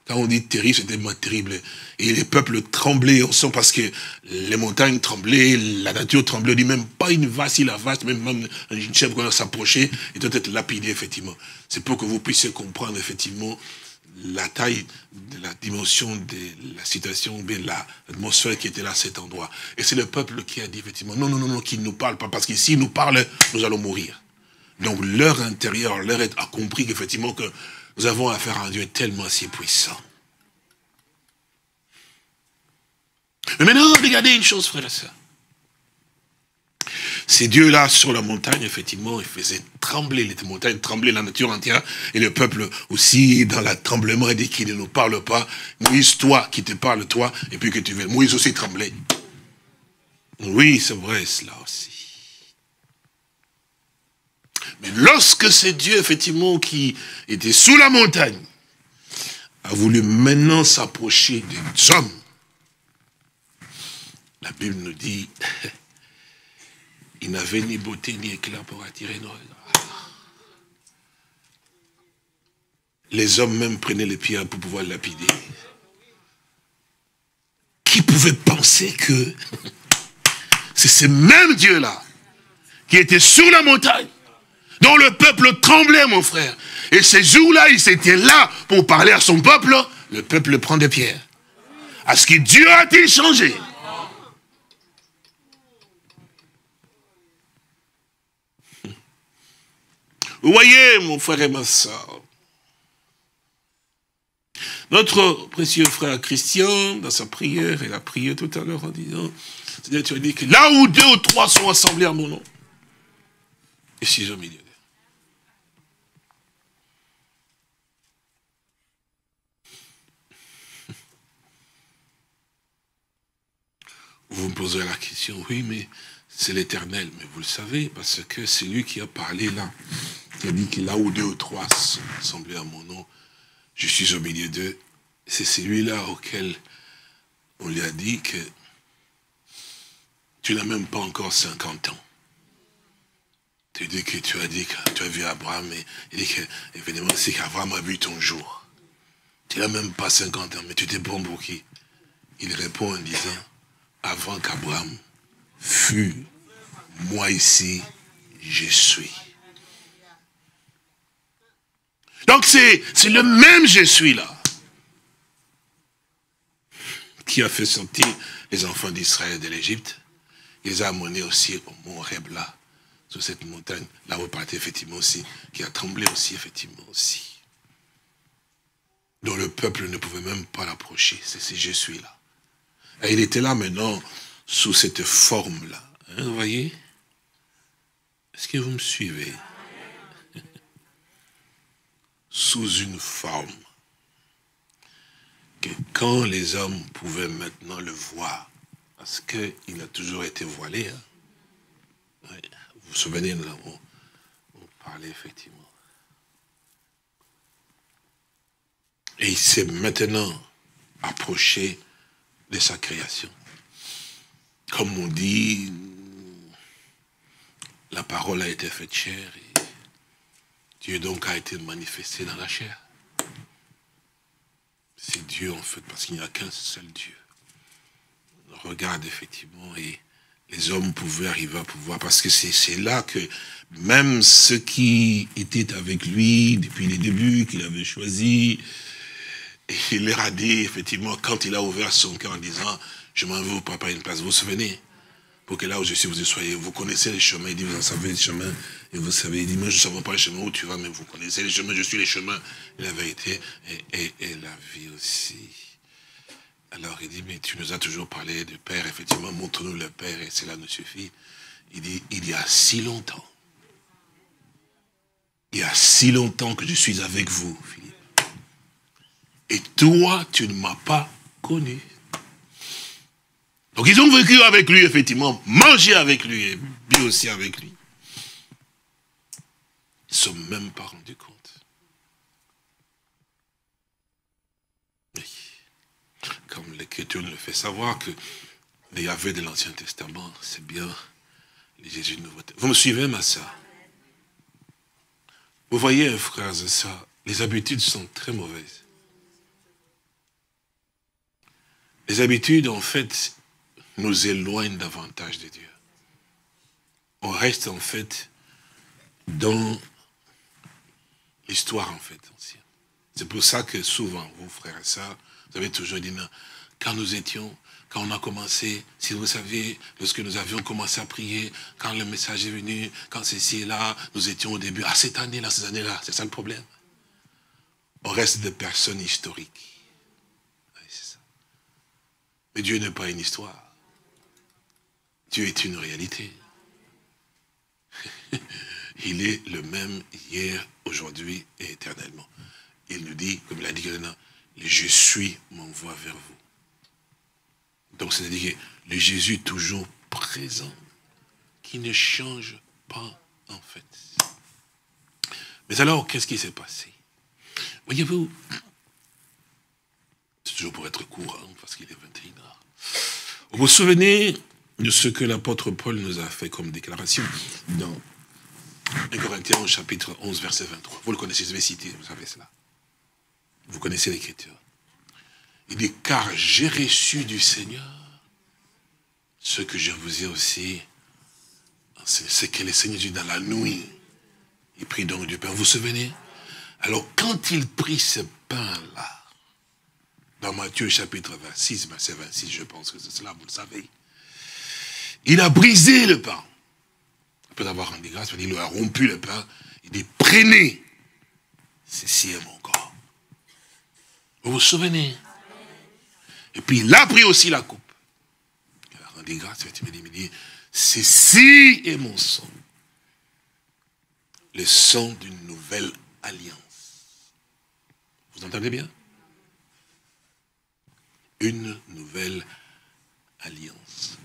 Quand on dit terrible, c'est tellement terrible. Et les peuples tremblaient, on sent parce que les montagnes tremblaient, la nature tremblait. On dit même pas une vache, si la vache, même une chèvre qu'on a s'approché, et doit être lapidée, effectivement. C'est pour que vous puissiez comprendre, effectivement, la taille de la dimension de la situation, bien l'atmosphère qui était là à cet endroit. Et c'est le peuple qui a dit, effectivement, non, qu'il ne nous parle pas, parce que s'il nous parle, nous allons mourir. Donc leur intérieur, leur être a compris qu'effectivement que nous avons affaire à un Dieu tellement si puissant. Mais maintenant, regardez une chose, frère et sœur. Ces dieux-là, sur la montagne, effectivement, ils faisaient trembler les montagnes, trembler la nature entière, et le peuple aussi, dans le tremblement, il dit qu'il ne nous parle pas. Moïse, toi, qui te parle, toi, et puis que tu veux. Moïse aussi tremblait. Oui, c'est vrai, cela aussi. Mais lorsque c'est Dieu, effectivement, qui était sous la montagne, a voulu maintenant s'approcher des hommes, la Bible nous dit, il n'avait ni beauté ni éclat pour attirer nos regards. Les hommes même prenaient les pierres pour pouvoir lapider. Qui pouvait penser que c'est ce même Dieu-là qui était sur la montagne, dont le peuple tremblait, mon frère. Et ces jours-là, il s'était là pour parler à son peuple. Le peuple prend des pierres. Est-ce que Dieu a-t-il changé? Vous voyez, mon frère et ma soeur, notre précieux frère Christian, dans sa prière, il a prié tout à l'heure en disant, c'est-à-dire, tu as dit que là où 2 ou 3 sont assemblés à mon nom, et si au milieu d'eux. Vous me poserez la question, oui, mais c'est l'Éternel. Mais vous le savez, parce que c'est lui qui a parlé là. Il a dit que là où 2 ou 3 sont assemblés à mon nom, je suis au milieu d'eux. C'est celui-là auquel on lui a dit que tu n'as même pas encore 50 ans. Tu dis que tu as dit que tu as vu Abraham, et il dit que, évidemment, c'est qu'Abraham a vu ton jour. Tu n'as même pas 50 ans, mais tu t'es bon pour qui? Il répond en disant, avant qu'Abraham fût, moi ici, je suis. Donc c'est le même je suis là qui a fait sortir les enfants d'Israël de l'Égypte. Il les a amenés aussi au mont Rebla, sur cette montagne, là où partez effectivement aussi, qui a tremblé aussi, effectivement aussi. Dont le peuple ne pouvait même pas l'approcher. C'est ce je suis là. Et il était là maintenant, sous cette forme-là. Hein, vous voyez? Est-ce que vous me suivez? Sous une forme. Que quand les hommes pouvaient maintenant le voir, parce qu'il a toujours été voilé. Hein? Oui. Vous vous souvenez, nous avons parlé effectivement. Et il s'est maintenant approché de sa création. Comme on dit, la parole a été faite chair et Dieu donc a été manifesté dans la chair. C'est Dieu en fait, parce qu'il n'y a qu'un seul Dieu. On regarde effectivement et les hommes pouvaient arriver à pouvoir, parce que c'est là que même ceux qui étaient avec lui depuis les débuts, qu'il avait choisi, il leur a dit effectivement, quand il a ouvert son cœur en disant, je m'en vais au papa une place, vous vous souvenez? Pour que là où je suis, vous y soyez. Vous connaissez les chemins. Il dit, vous en savez les chemins. Et vous savez, il dit, moi je ne savais pas les chemins où tu vas, mais vous connaissez les chemins. Je suis les chemins, la vérité et la vie aussi. Alors il dit, mais tu nous as toujours parlé du Père. Effectivement, montre-nous le Père et cela nous suffit. Il dit, il y a si longtemps. Il y a si longtemps que je suis avec vous, Philippe. Et toi, tu ne m'as pas connu. Donc ils ont vécu avec lui, effectivement, mangé avec lui et bu aussi avec lui. Ils ne se sont même pas rendus compte. Oui. Comme l'Écriture nous le fait savoir que les Yahvé de l'Ancien Testament, c'est bien les Jésus du Nouveau Testament. Vous me suivez, ma soeur? Vous voyez, frères et sœurs, les habitudes sont très mauvaises. Les habitudes, en fait, nous éloignent davantage de Dieu. On reste, en fait, dans l'histoire, en fait, ancienne. C'est pour ça que souvent, vous, frères et sœurs, vous avez toujours dit, non, quand on a commencé, si vous saviez, lorsque nous avions commencé à prier, quand le message est venu, quand ceci est là, nous étions au début, cette année-là, ces années-là, c'est ça le problème. On reste des personnes historiques. Oui, c'est ça. Mais Dieu n'est pas une histoire. Dieu est une réalité. Il est le même hier, aujourd'hui et éternellement. Il nous dit, comme il a dit, je suis m'envoie vers vous. Donc c'est-à-dire que le Jésus toujours présent, qui ne change pas en fait. Mais alors, qu'est-ce qui s'est passé? Voyez-vous, c'est toujours pour être court, hein, parce qu'il est 21h. Vous vous souvenez de ce que l'apôtre Paul nous a fait comme déclaration dans 1 Corinthiens chapitre 11, verset 23. Vous le connaissez, je vais citer, vous savez cela. Vous connaissez l'Écriture. Il dit, car j'ai reçu du Seigneur ce que je vous ai aussi, c'est que le Seigneur dit dans la nuit, il prit donc du pain. Vous vous souvenez? Alors quand il prit ce pain-là, dans Matthieu chapitre 26, verset 26, je pense que c'est cela, vous le savez, il a brisé le pain. Après avoir rendu grâce, il a rompu le pain, il dit, prenez, ceci est mon corps. Vous vous souvenez? Et puis il a pris aussi la coupe. Il a rendu grâce, il dit, ceci est mon sang. Le sang d'une nouvelle alliance. Vous entendez bien? Une nouvelle alliance.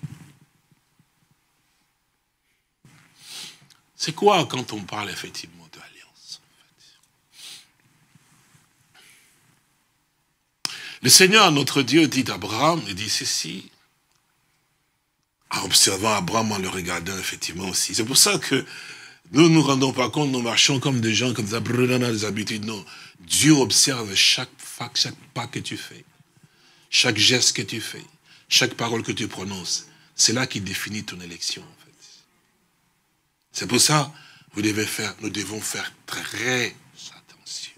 C'est quoi quand on parle effectivement de l'alliance? Le Seigneur, notre Dieu, dit d'Abraham, il dit ceci, en observant Abraham, en le regardant effectivement aussi. C'est pour ça que nous ne nous rendons pas compte, nous marchons comme des gens, comme ça, dans les habitudes. Non, Dieu observe chaque pas que tu fais, chaque geste que tu fais, chaque parole que tu prononces. C'est là qui définit ton élection, en fait. C'est pour ça que nous devons faire très attention.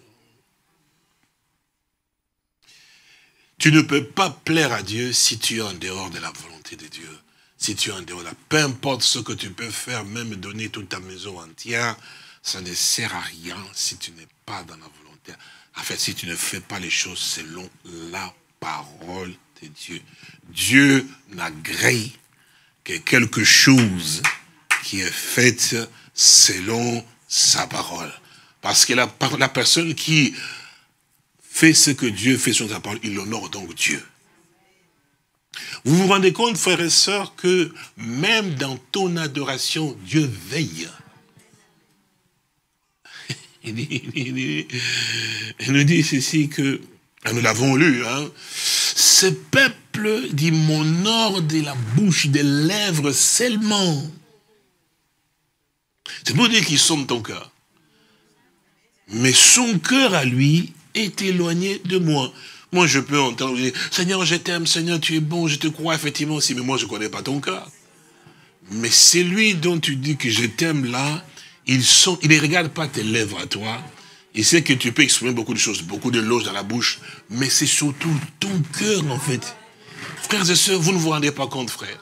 Tu ne peux pas plaire à Dieu si tu es en dehors de la volonté de Dieu. Si tu es en dehors de là, peu importe ce que tu peux faire, même donner toute ta maison entière, ça ne sert à rien si tu n'es pas dans la volonté. En fait, si tu ne fais pas les choses selon la parole de Dieu. Dieu n'agrée que quelque chose qui est fait selon sa parole. Parce que la personne qui fait ce que Dieu fait selon sa parole, il honore donc Dieu. Vous vous rendez compte, frères et sœurs, que même dans ton adoration, Dieu veille. Il nous dit ceci que, nous l'avons lu, hein, ce peuple dit, m'honore de la bouche, des lèvres seulement. C'est pour dire qu'ils sont ton cœur. Mais son cœur à lui est éloigné de moi. Moi, je peux entendre dire, Seigneur, je t'aime, Seigneur, tu es bon, je te crois effectivement aussi, mais moi, je ne connais pas ton cœur. Mais c'est lui dont tu dis que je t'aime là, il ne regarde pas tes lèvres à toi. Il sait que tu peux exprimer beaucoup de choses, beaucoup de loges dans la bouche, mais c'est surtout ton cœur, en fait. Frères et sœurs, vous ne vous rendez pas compte, frères.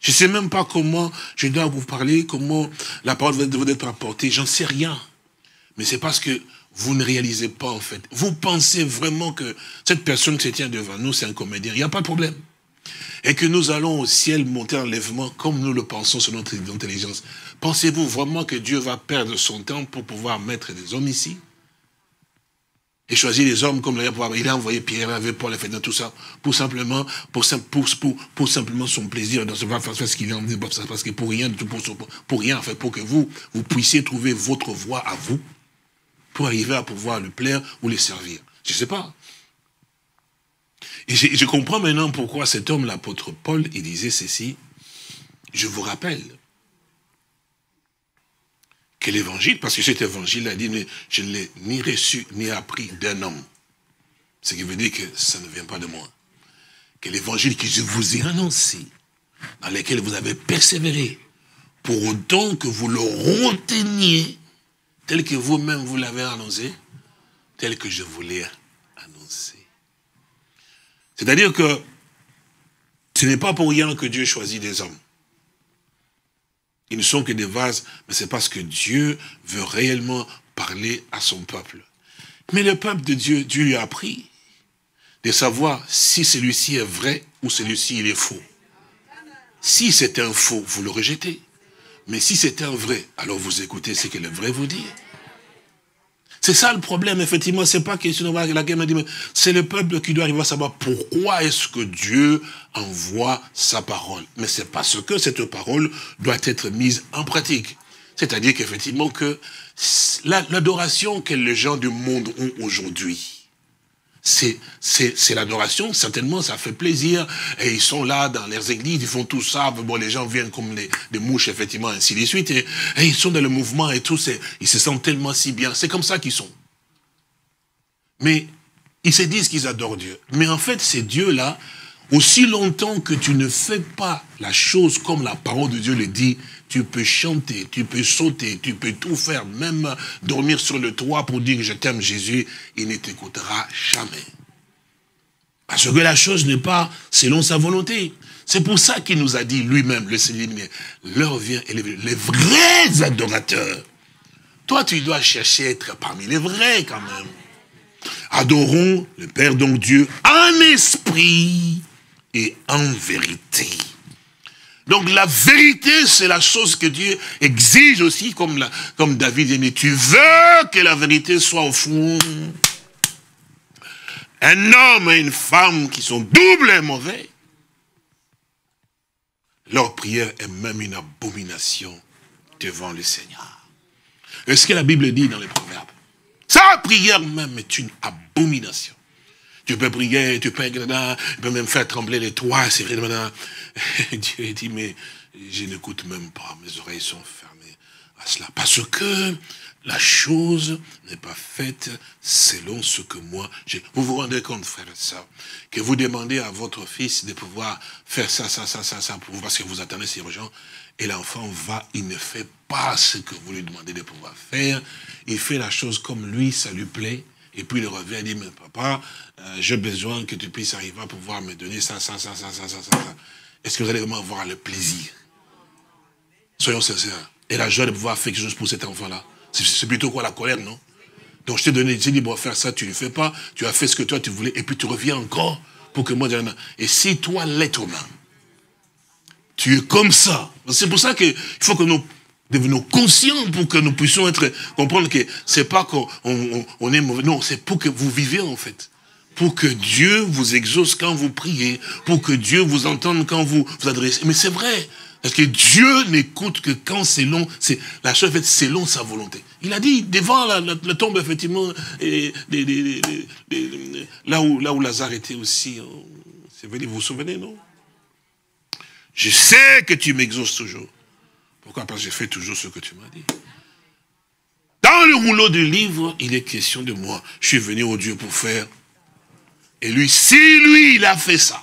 Je ne sais même pas comment je dois vous parler, comment la parole va être apportée, j'en sais rien. Mais c'est parce que vous ne réalisez pas, en fait. Vous pensez vraiment que cette personne qui se tient devant nous, c'est un comédien. Il n'y a pas de problème. Et que nous allons au ciel monter en enlèvement comme nous le pensons selon notre intelligence. Pensez-vous vraiment que Dieu va perdre son temps pour pouvoir mettre des hommes ici? Et choisir des hommes comme il a envoyé Pierre, avec Paul, fait dans tout ça, pour simplement son plaisir, dans ce ce qu'il a envie, parce que pour rien, en fait, pour que vous puissiez trouver votre voie à vous, pour arriver à pouvoir le plaire ou le servir. Je ne sais pas. Et je comprends maintenant pourquoi cet homme, l'apôtre Paul, il disait ceci. Je vous rappelle que l'évangile, parce que cet évangile a dit, mais je ne l'ai ni reçu ni appris d'un homme. Ce qui veut dire que ça ne vient pas de moi. Que l'évangile que je vous ai annoncé, dans lequel vous avez persévéré, pour autant que vous le reteniez, tel que vous-même vous l'avez annoncé, tel que je vous l'ai annoncé. C'est-à-dire que ce n'est pas pour rien que Dieu choisit des hommes. Ils ne sont que des vases, mais c'est parce que Dieu veut réellement parler à son peuple. Mais le peuple de Dieu, Dieu lui a appris de savoir si celui-ci est vrai ou celui-ci il est faux. Si c'est un faux, vous le rejetez. Mais si c'est un vrai, alors vous écoutez ce que le vrai vous dit. C'est ça le problème, effectivement. C'est pas question de la guerre, mais c'est le peuple qui doit arriver à savoir pourquoi est-ce que Dieu envoie sa parole. Mais c'est parce que cette parole doit être mise en pratique. C'est-à-dire qu'effectivement que l'adoration que les gens du monde ont aujourd'hui, c'est l'adoration, certainement, ça fait plaisir, et ils sont là dans leurs églises, ils font tout ça, bon, les gens viennent comme des mouches, effectivement, ainsi de suite, et ils sont dans le mouvement et tout, ils se sentent tellement si bien, c'est comme ça qu'ils sont. Mais ils se disent qu'ils adorent Dieu. Mais en fait, ces dieux-là, aussi longtemps que tu ne fais pas la chose comme la parole de Dieu le dit, tu peux chanter, tu peux sauter, tu peux tout faire, même dormir sur le toit pour dire que je t'aime Jésus, il ne t'écoutera jamais. Parce que la chose n'est pas selon sa volonté. C'est pour ça qu'il nous a dit lui-même, le Seigneur, l'heure vient élever les vrais adorateurs. Toi, tu dois chercher à être parmi les vrais quand même. Adorons le Père, donc Dieu, en esprit et en vérité. Donc la vérité, c'est la chose que Dieu exige aussi, comme David dit, mais tu veux que la vérité soit au fond. Un homme et une femme qui sont doubles et mauvais, leur prière est même une abomination devant le Seigneur. Et ce que la Bible dit dans les Proverbes, sa prière même est une abomination. Tu peux prier, tu peux même faire trembler les toits, c'est vrai. Dieu dit, mais je n'écoute même pas, mes oreilles sont fermées à cela. Parce que la chose n'est pas faite selon ce que moi j'ai. Vous vous rendez compte, frère et sœur, que vous demandez à votre fils de pouvoir faire ça, pour vous, parce que vous attendez ces gens, et l'enfant va, il ne fait pas ce que vous lui demandez de pouvoir faire, il fait la chose comme lui, ça lui plaît, et puis il revient et dit, mais papa, j'ai besoin que tu puisses arriver à pouvoir me donner ça. Est-ce que vous allez vraiment avoir le plaisir? Soyons sincères. Et la joie de pouvoir faire quelque chose pour cet enfant-là. C'est plutôt quoi, la colère, non? Donc je t'ai donné, j'ai dit, bon, faire ça, tu ne le fais pas, tu as fait ce que toi tu voulais, et puis tu reviens encore pour que moi, et si toi, l'être humain, tu es comme ça. C'est pour ça qu'il faut que nous devenions conscients pour que nous puissions comprendre que c'est pas qu'on est mauvais, non, c'est pour que vous viviez en fait. Pour que Dieu vous exauce quand vous priez, pour que Dieu vous entende quand vous vous adressez. Mais c'est vrai. Parce que Dieu n'écoute que quand c'est long, la chose faite selon sa volonté. Il a dit, devant la tombe, effectivement, là où Lazare était aussi, vous vous souvenez, non? Je sais que tu m'exauces toujours. Pourquoi? Parce que j'ai fait toujours ce que tu m'as dit. Dans le rouleau du livre, il est question de moi. Je suis venu au Dieu pour faire. Et lui, si lui, il a fait ça,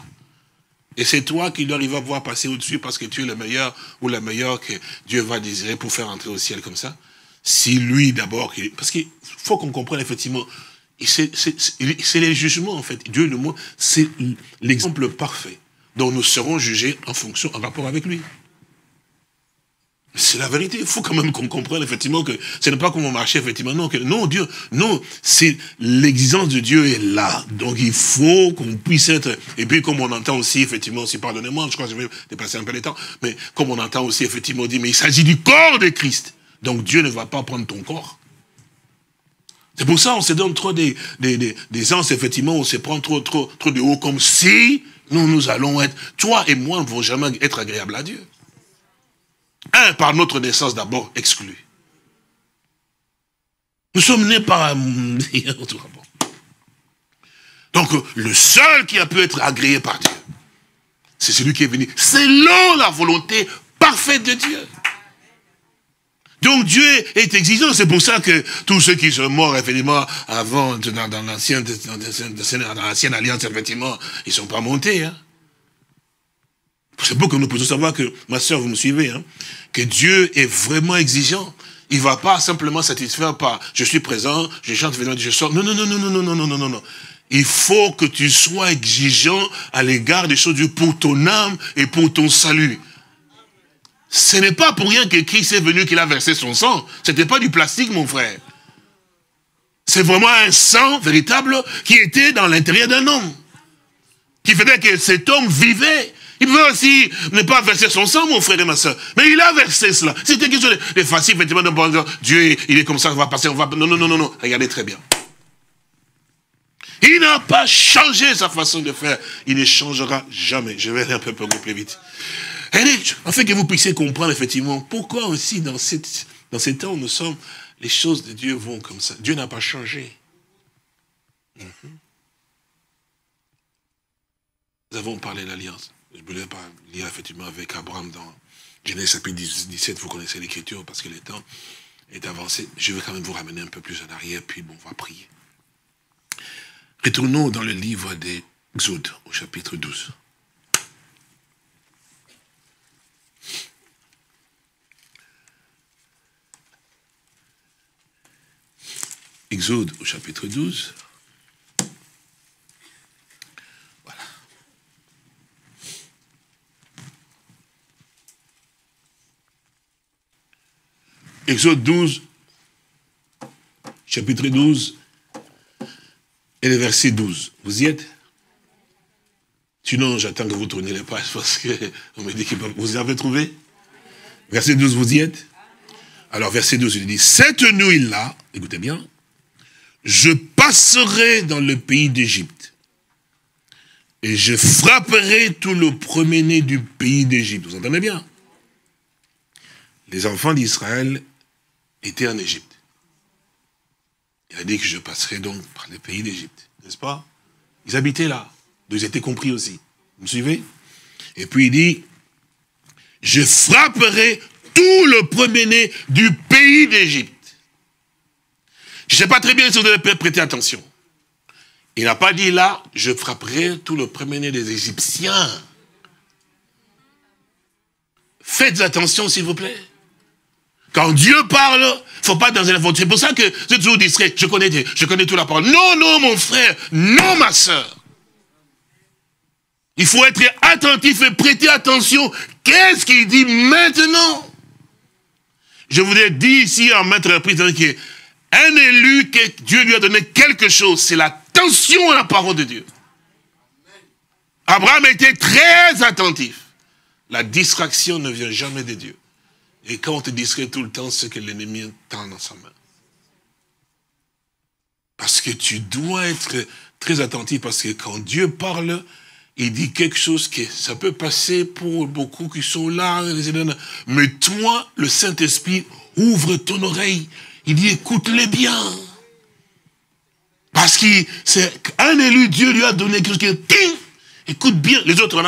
et c'est toi qui dois arriver à pouvoir passer au-dessus parce que tu es le meilleur ou la meilleure que Dieu va désirer pour faire entrer au ciel comme ça. Si lui d'abord, parce qu'il faut qu'on comprenne effectivement, c'est les jugements en fait. Dieu le mot, c'est l'exemple parfait dont nous serons jugés en rapport avec lui. C'est la vérité. Il faut quand même qu'on comprenne effectivement que ce n'est pas comment marcher effectivement. Non, Dieu, non, c'est l'exigence de Dieu est là. Donc il faut qu'on puisse être, et puis comme on entend aussi effectivement, aussi pardonnez-moi, je crois que je vais dépasser un peu les temps, mais comme on entend aussi effectivement, on dit, mais il s'agit du corps de Christ. Donc Dieu ne va pas prendre ton corps. C'est pour ça on se donne trop des ans, effectivement, on se prend trop de haut, comme si nous allons être, toi et moi ne vont jamais être agréables à Dieu. Par notre naissance d'abord exclus. Nous sommes nés par un autre rapport. Donc, le seul qui a pu être agréé par Dieu, c'est celui qui est venu selon la volonté parfaite de Dieu. Donc, Dieu est exigeant. C'est pour ça que tous ceux qui sont morts, effectivement, avant, dans l'ancienne alliance, effectivement, ils ne sont pas montés, hein. C'est pour que nous puissions savoir que, ma soeur, vous me suivez, hein, que Dieu est vraiment exigeant. Il ne va pas simplement satisfaire par je suis présent, je chante, je sors. Non. Il faut que tu sois exigeant à l'égard des choses de Dieu pour ton âme et pour ton salut. Ce n'est pas pour rien que Christ est venu qu'il a versé son sang. Ce n'était pas du plastique, mon frère. C'est vraiment un sang véritable qui était dans l'intérieur d'un homme. Qui faisait que cet homme vivait. Il pouvait aussi ne pas verser son sang, mon frère et ma soeur. Mais il a versé cela. C'était quelque chose de facile, effectivement, de dire, Dieu, il est comme ça, on va passer, on va... Non. Regardez très bien. Il n'a pas changé sa façon de faire. Il ne changera jamais. Je vais aller un peu plus vite. Afin que vous puissiez comprendre, effectivement, pourquoi aussi, dans ces temps où nous sommes, les choses de Dieu vont comme ça. Dieu n'a pas changé. Nous avons parlé de l'alliance. Je ne voulais pas lire effectivement avec Abraham dans Genèse chapitre 17, vous connaissez l'écriture parce que le temps est avancé. Je vais quand même vous ramener un peu plus en arrière, puis bon, on va prier. Retournons dans le livre d'Exode, au chapitre 12. Exode, au chapitre 12. Exode 12, chapitre 12, et le verset 12. Vous y êtes? Sinon, j'attends que vous tourniez les pages parce qu'on me dit que vous avez trouvé? Verset 12, vous y êtes? Alors, verset 12, il dit, cette nuit-là, écoutez bien, je passerai dans le pays d'Égypte et je frapperai tout le premier-né du pays d'Égypte. Vous entendez bien? les enfants d'Israël étaient en Égypte. Il a dit que je passerai donc par les pays d'Égypte, n'est-ce pas? Ils habitaient là, donc ils étaient compris aussi. Vous me suivez? Et puis il dit, je frapperai tout le premier-né du pays d'Égypte. Je ne sais pas très bien si vous avez prêté attention. Il n'a pas dit là, je frapperai tout le premier-né des Égyptiens. Faites attention, s'il vous plaît. Quand Dieu parle, il ne faut pas être dans une faute. C'est pour ça que je suis toujours distrait. Je connais toute la parole. Non, non, mon frère. Non, ma soeur. Il faut être attentif et prêter attention. Qu'est-ce qu'il dit maintenant? Je vous ai dit ici en maintes reprises qu'un élu, que Dieu lui a donné quelque chose, c'est l'attention à la parole de Dieu. Abraham était très attentif. La distraction ne vient jamais de Dieu. Et quand on te distrait tout le temps, c'est que l'ennemi tend dans sa main. Parce que tu dois être très attentif, parce que quand Dieu parle, il dit quelque chose que ça peut passer pour beaucoup qui sont là, mais toi, le Saint-Esprit, ouvre ton oreille. Il dit, écoute-les bien. Parce que c'est un élu, Dieu lui a donné quelque chose qui, écoute bien. Les autres,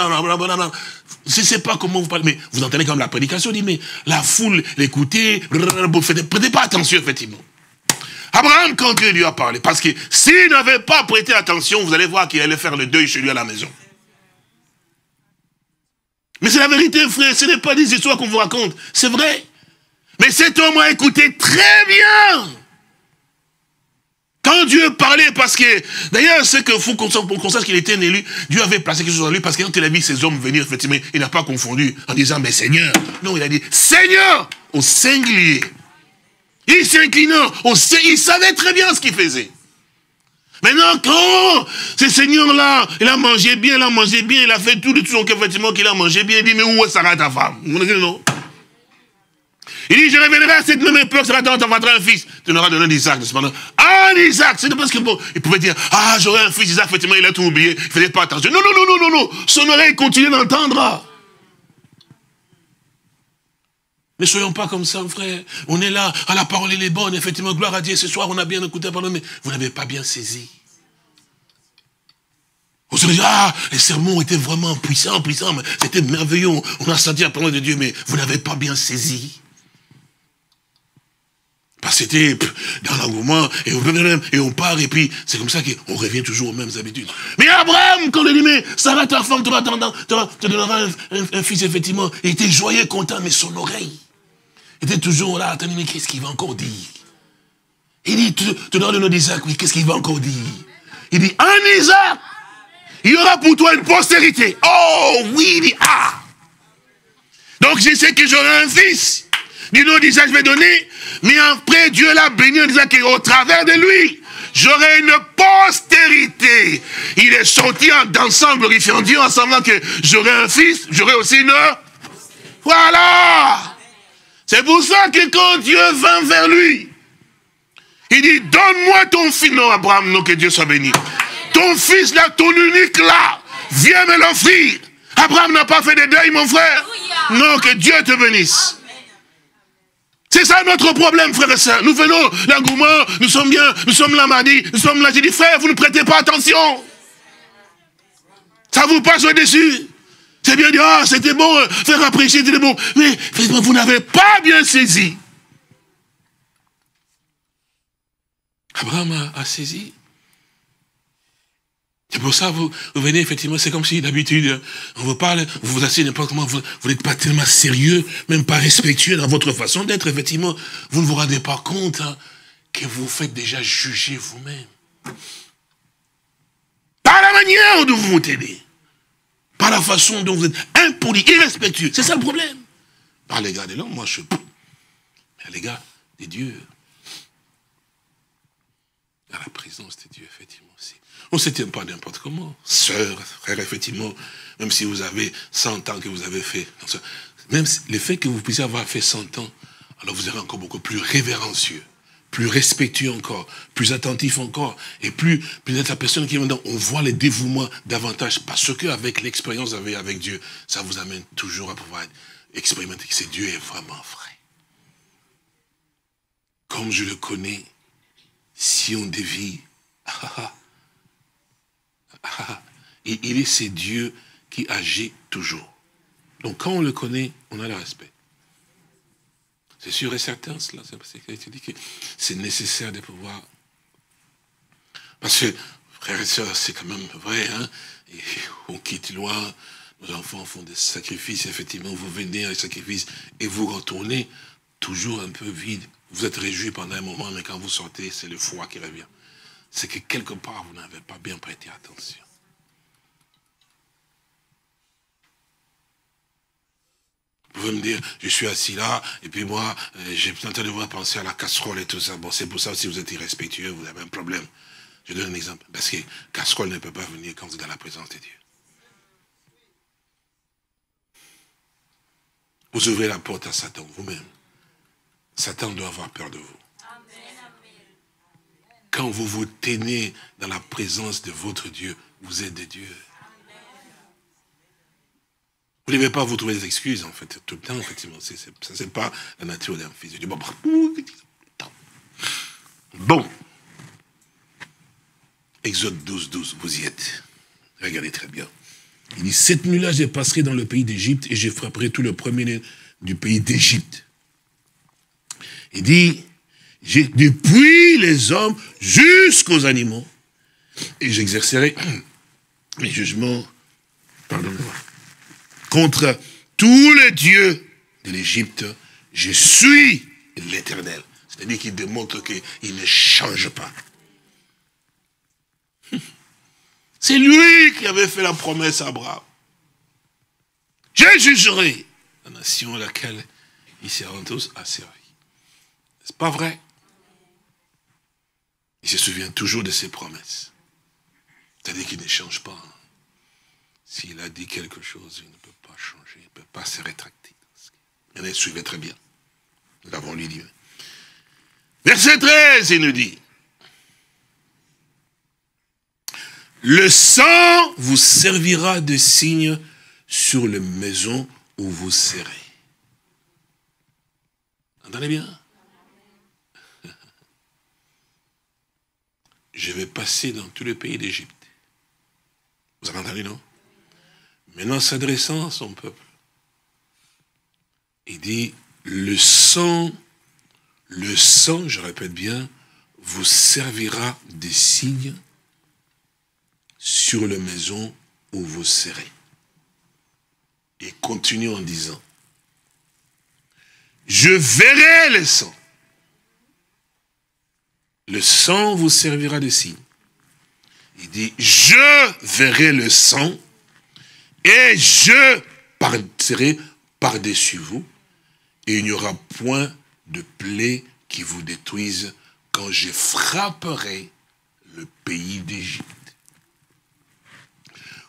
je ne sais pas comment vous parlez, mais vous entendez comme la prédication, dit, mais la foule, l'écoutez, prêtez pas attention, effectivement. Abraham, quand Dieu lui a parlé, parce que s'il n'avait pas prêté attention, vous allez voir qu'il allait faire le deuil chez lui à la maison. Mais c'est la vérité, frère, ce n'est pas des histoires qu'on vous raconte, c'est vrai. Mais cet homme a écouté très bien. Quand Dieu parlait, parce que, d'ailleurs, c'est qu'il faut qu'on sache qu'il était un élu, Dieu avait placé quelque chose en lui, parce que quand il a vu ces hommes venir, effectivement, il n'a pas confondu en disant, mais Seigneur. Non, il a dit, Seigneur, au singulier. Il s'inclinant, il savait très bien ce qu'il faisait. Maintenant, quand ce Seigneur-là, il a mangé bien, il a fait tout de son cœur, effectivement, qu'il a mangé bien, il dit, mais où est Sarah, ta femme? Vous dites non? Il dit, je révélerai à cette même époque, Sarah t'enfantera un fils. Tu n'auras donné d'Isaac, cependant. Ah, Isaac, c'est parce que bon, il pouvait dire, ah, j'aurai un fils, Isaac, effectivement, il a tout oublié, il ne faisait pas attention. Non, non, non, non, non, non, son oreille continue d'entendre. Ne soyons pas comme ça, frère. On est là, la parole elle est bonne, effectivement, gloire à Dieu. Ce soir, on a bien écouté la parole, mais vous n'avez pas bien saisi. On se dit, ah, les sermons étaient vraiment puissants, c'était merveilleux. On a senti la parole de Dieu, mais vous n'avez pas bien saisi. Parce que c'était dans l'engouement, et on part, et puis c'est comme ça qu'on revient toujours aux mêmes habitudes. Mais Abraham, quand il dit, mais Sarah, ta femme, te donnera un fils, effectivement, il était joyeux, content, mais son oreille était toujours là, attendez, mais qu'est-ce qu'il va encore dire? Il dit, tu donneras le nom d'Isaac, oui, qu'est-ce qu'il va encore dire? Il dit, en Isaac, il y aura pour toi une postérité. Oh, oui, il dit, ah. Donc je sais que j'aurai un fils. Du nom d'Isaac, je vais donner. Mais après, Dieu l'a béni en disant qu'au travers de lui, j'aurai une postérité. Il est sorti en dansant, glorifiant Dieu, en semblant que j'aurai un fils, j'aurai aussi une... Voilà. C'est pour ça que quand Dieu vint vers lui, il dit, donne-moi ton fils. Non, Abraham, non, que Dieu soit béni. Ton fils là, ton unique là, viens me l'offrir. Abraham n'a pas fait de deuil, mon frère. Non, que Dieu te bénisse. C'est ça notre problème, frère et sœurs. Nous venons, l'engouement, nous sommes bien, nous sommes là mardi, nous sommes là. J'ai dit, frère, vous ne prêtez pas attention. Ça vous passe au-dessus. C'est bien dit, ah, c'était bon, faire apprécier, c'était bon. Mais vous n'avez pas bien saisi. Abraham a saisi. C'est pour ça, vous venez, effectivement, c'est comme si d'habitude, on vous parle, vous vous asseyez n'importe comment, vous n'êtes pas tellement sérieux, même pas respectueux dans votre façon d'être, effectivement, vous ne vous rendez pas compte que vous faites déjà juger vous-même. Par la manière dont vous vous tenez, par la façon dont vous êtes impoli, irrespectueux, c'est ça le problème. Par l'égard de l'homme, moi je... Mais à l'égard des dieux, à la présence de Dieu, effectivement. On ne se tient pas n'importe comment. Sœur, frère, effectivement, même si vous avez 100 ans que vous avez fait, même le fait que vous puissiez avoir fait 100 ans, alors vous serez encore beaucoup plus révérencieux, plus respectueux encore, plus attentif encore, et plus peut-être la personne qui est maintenant, on voit les dévouements davantage, parce qu'avec l'expérience que vous avez avec Dieu, ça vous amène toujours à pouvoir expérimenter que ce Dieu est vraiment vrai. comme je le connais, si on dévie, et il est ce Dieu qui agit toujours. Donc quand on le connaît, on a le respect. C'est sûr et certain cela, c'est parce qu'il a été dit que c'est nécessaire de pouvoir... Parce que, frères et sœurs, c'est quand même vrai, hein, et on quitte loin, nos enfants font des sacrifices, effectivement, vous venez à un sacrifice et vous retournez toujours un peu vide. Vous êtes réjouis pendant un moment, mais quand vous sortez, c'est le froid qui revient. C'est que quelque part, vous n'avez pas bien prêté attention. Vous pouvez me dire, je suis assis là, et puis moi, j'ai en train de vous penser à la casserole et tout ça. Bon, c'est pour ça, si vous êtes irrespectueux, vous avez un problème. Je donne un exemple. Parce que casserole ne peut pas venir quand vous êtes dans la présence de Dieu. Vous ouvrez la porte à Satan vous-même. Satan doit avoir peur de vous. Quand vous vous tenez dans la présence de votre Dieu, vous êtes de Dieu. Vous ne devez pas vous trouver des excuses, en fait, tout le temps, effectivement. Ça, c'est pas la nature d'un fils de Dieu. Bon. Exode 12, 12, vous y êtes. Regardez très bien. Il dit, cette nuit-là, je passerai dans le pays d'Égypte et je frapperai tout le premier-né du pays d'Égypte. Il dit, depuis les hommes jusqu'aux animaux, et j'exercerai mes jugements, pardonnez-moi, contre tous les dieux de l'Égypte, je suis l'Éternel. C'est-à-dire qu'il démontre qu'il ne change pas. C'est lui qui avait fait la promesse à Abraham. Je jugerai la nation à laquelle ils seront tous asservis. C'est pas vrai? Il se souvient toujours de ses promesses. C'est-à-dire qu'il ne change pas. S'il a dit quelque chose, il ne peut pas changer, il ne peut pas se rétracter. Il en suivait très bien. Nous l'avons lu dit. Verset 13, il nous dit, le sang vous servira de signe sur les maisons où vous serez. Entendez bien? Je vais passer dans tout le pays d'Égypte. Vous avez entendu, non? Maintenant, s'adressant à son peuple, il dit, le sang, je répète bien, vous servira de signe sur les maisons où vous serez. Et continue en disant, je verrai le sang. Le sang vous servira de signe. Il dit, je verrai le sang et je passerai par-dessus vous et il n'y aura point de plaie qui vous détruise quand je frapperai le pays d'Égypte.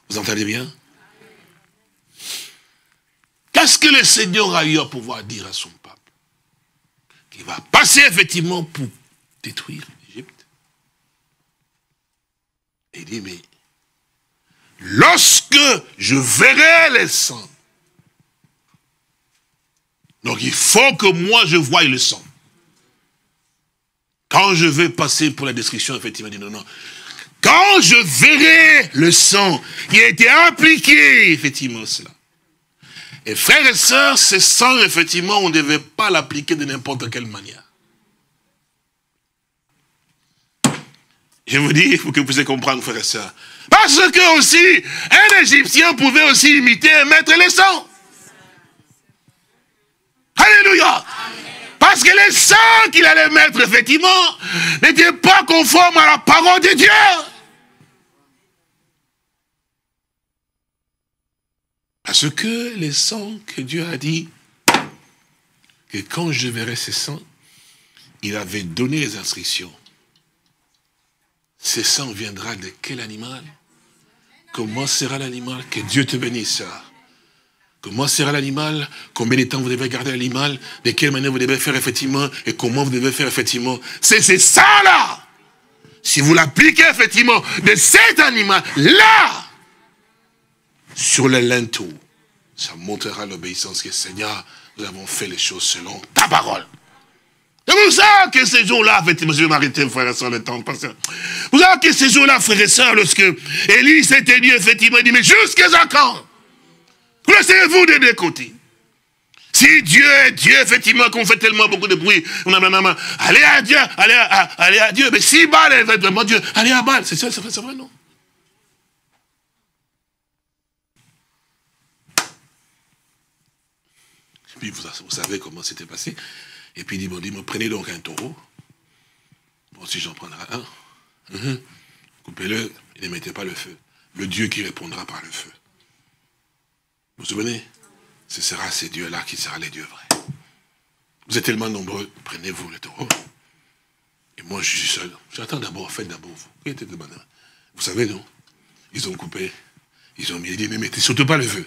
Vous entendez bien? Qu'est-ce que le Seigneur a eu à pouvoir dire à son peuple? Qu'il va passer effectivement pour détruire l'Égypte. Et il dit, mais lorsque je verrai les sangs, donc il faut que moi je voie le sang. Quand je vais passer pour la description, effectivement, il dit non, non. Quand je verrai le sang qui a été appliqué, effectivement, cela. Et frères et sœurs, ce sang, effectivement, on ne devait pas l'appliquer de n'importe quelle manière. Je vous dis, il faut que vous puissiez comprendre, frères et sœurs. Parce que aussi, un Égyptien pouvait aussi imiter et mettre le sang. Alléluia. Amen. Parce que le sang qu'il allait mettre, effectivement, n'était pas conforme à la parole de Dieu. Parce que le sang que Dieu a dit, que quand je verrai ce sang, il avait donné les instructions. Ce sang viendra de quel animal? Comment sera l'animal? Que Dieu te bénisse. Comment sera l'animal? Combien de temps vous devez garder l'animal? De quelle manière vous devez faire effectivement? Et comment vous devez faire effectivement? C'est ça là! Si vous l'appliquez effectivement de cet animal-là, sur le linteau, ça montrera l'obéissance que Seigneur, nous avons fait les choses selon ta parole. C'est pour ça que ces jours-là, effectivement, je vais m'arrêter, frère et soeur, le temps passe. Vous savez que ces jours-là, frère et soeur, lorsque Élie s'était dit, effectivement, il dit, mais jusqu'à quand? Laissez-vous des deux côtés. Si Dieu est Dieu, effectivement, qu'on fait tellement beaucoup de bruit, allez à Dieu, allez à Dieu. Mais si Baal est vraiment Dieu, allez à Baal. C'est vrai, non? Et puis, vous savez comment c'était passé. Et puis, il dit, prenez donc un taureau. Bon, si j'en prendrai un, coupez-le et ne mettez pas le feu. Le Dieu qui répondra par le feu. Vous vous souvenez? Ce sera ces dieux-là qui seront les dieux vrais. Vous êtes tellement nombreux, prenez-vous le taureau. Et moi, je suis seul. J'attends d'abord, faites d'abord vous. Vous savez, non? Ils ont coupé. Ils ont mis, il dit, ne mettez surtout pas le feu.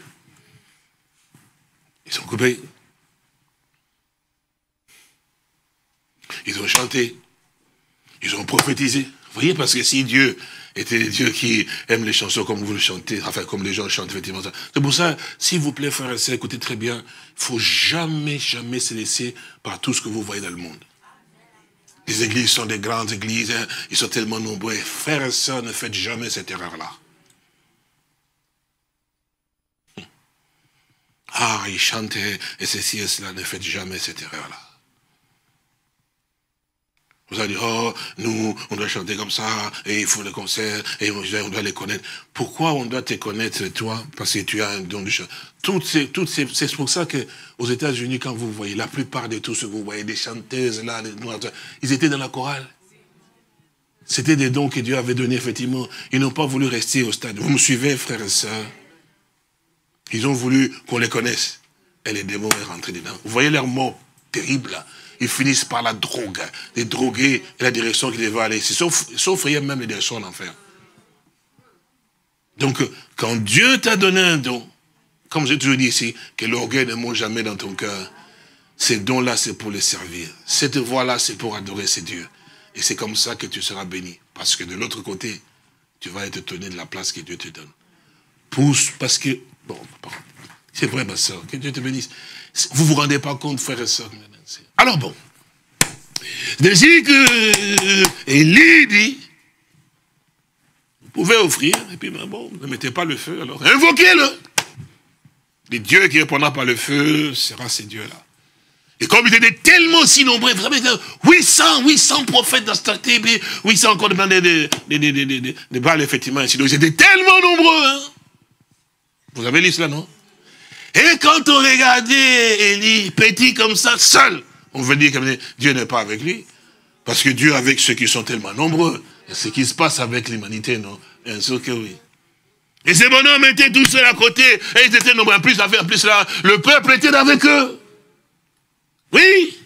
Ils ont coupé. Ils ont chanté. Ils ont prophétisé. Vous voyez, parce que si Dieu était le Dieu qui aime les chansons comme vous le chantez, enfin comme les gens chantent effectivement. C'est pour ça, s'il vous plaît, frères et sœurs, écoutez très bien, il ne faut jamais, jamais se laisser par tout ce que vous voyez dans le monde. Les églises sont des grandes églises, hein, ils sont tellement nombreux. Frères et sœurs, ne faites jamais cette erreur-là. Ah, ils chantent et ceci et cela, ne faites jamais cette erreur-là. Vous allez dire, oh, nous, on doit chanter comme ça, et il faut le concert, et on doit les connaître. Pourquoi on doit te connaître, toi? Parce que tu as un don de chant. C'est pour ça qu'aux États-Unis, quand vous voyez, la plupart de tous ceux que vous voyez, des chanteuses là, ils étaient dans la chorale. C'était des dons que Dieu avait donnés, effectivement. Ils n'ont pas voulu rester au stade. Vous me suivez, frères et sœurs? Ils ont voulu qu'on les connaisse. Et les démons sont rentrés dedans. Vous voyez leur mot terrible, là. Ils finissent par la drogue, les droguer et la direction qu'ils devaient aller. Sauf même les directions en enfer. Donc, quand Dieu t'a donné un don, comme j'ai toujours dit ici, que l'orgueil ne monte jamais dans ton cœur, ces dons-là, c'est pour les servir. Cette voie-là, c'est pour adorer ces dieux. Et c'est comme ça que tu seras béni. Parce que de l'autre côté, tu vas être étonné de la place que Dieu te donne. Parce que, bon, c'est vrai, ma soeur, que Dieu te bénisse. Vous ne vous rendez pas compte, frères et sœurs. Alors bon, c'est ainsi que Élie dit, vous pouvez offrir, et puis ben bon, ne mettez pas le feu, alors invoquez-le. Les dieux qui répondront par le feu, sera ces dieux-là. Et comme ils étaient tellement si nombreux, vraiment, 800 prophètes dans cette tribu, 800 encore des balles, effectivement, ainsi de suite. Ils étaient tellement nombreux, hein. Vous avez lu cela, non? Et quand on regardait Élie, petit comme ça, seul, on veut dire que Dieu n'est pas avec lui. Parce que Dieu est avec ceux qui sont tellement nombreux. Et ce qui se passe avec l'humanité, non? Bien sûr que oui. Et ces bonhommes étaient tous seuls à côté. Et ils étaient nombreux. En plus, là, le peuple était avec eux. Oui.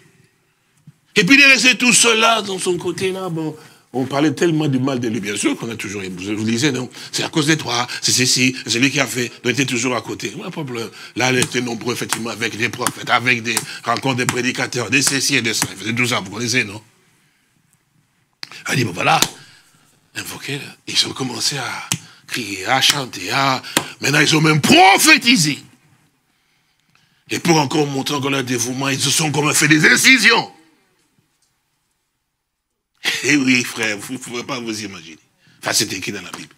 Et puis il est resté tout seul là, dans son côté là. Bon, on parlait tellement du mal de lui, bien sûr, qu'on a toujours, vous lisez, non? C'est à cause de toi, c'est ceci, c'est lui qui a fait, on était toujours à côté. Pas de problème. Là, il était nombreux, effectivement, avec des prophètes, avec des rencontres de prédicateurs, des ceci et des cela. Il faisait 12 ans, vous connaissez, non? Elle dit, bon voilà, invoquez, ils ont commencé à crier, à chanter, maintenant ils ont même prophétisé. Et pour encore montrer encore leur dévouement, ils se sont comme fait des incisions. Eh oui, frère, vous ne pouvez pas vous imaginer. Enfin, c'est écrit dans la Bible.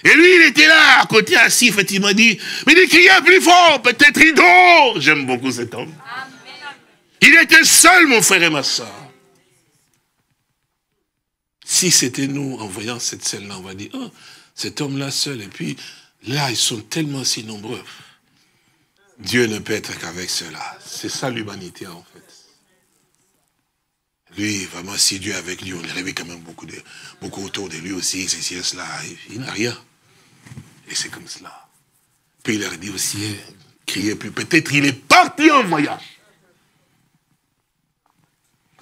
Et lui, il était là, à côté, assis, effectivement, il dit, mais il criait plus fort, peut-être il dort. J'aime beaucoup cet homme. Il était seul, mon frère et ma soeur. Si c'était nous, en voyant cette scène-là, on va dire, oh, cet homme-là seul, et puis, là, ils sont tellement si nombreux. Dieu ne peut être qu'avec ceux-là. C'est ça l'humanité, en fait. Lui, vraiment, si Dieu est avec lui, on est rêvé quand même beaucoup autour de lui aussi, ceci et cela. Il n'a rien. Et c'est comme cela. Puis il leur dit aussi, criez plus. Peut-être il est parti en voyage.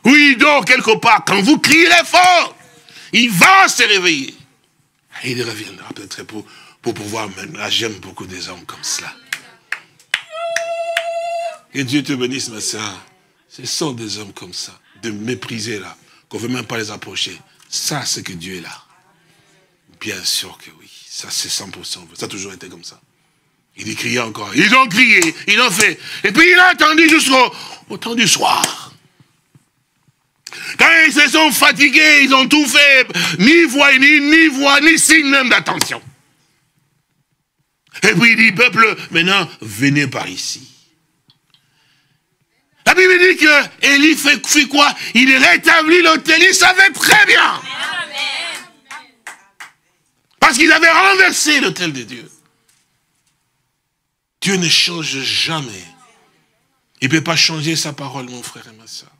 Oui, donc, quelque part, quand vous crierez fort, il va se réveiller. Et il reviendra peut-être pour pouvoir même. Là, j'aime beaucoup des hommes comme cela. Que Dieu te bénisse, ma soeur. Ce sont des hommes comme ça. De mépriser là, qu'on ne veut même pas les approcher. Ça, c'est que Dieu est là. Bien sûr que oui. Ça, c'est 100%. Ça a toujours été comme ça. Il criait encore. Ils ont crié, ils ont fait. Et puis il a attendu jusqu'au temps du soir. Quand ils se sont fatigués, ils ont tout fait. Ni voix, ni signe même d'attention. Et puis il dit, peuple, maintenant, venez par ici. La Bible dit que Élie fait quoi? Il rétablit l'autel, il savait très bien. Parce qu'ils avaient renversé l'autel de Dieu. Dieu ne change jamais. Il ne peut pas changer sa parole, mon frère et ma soeur.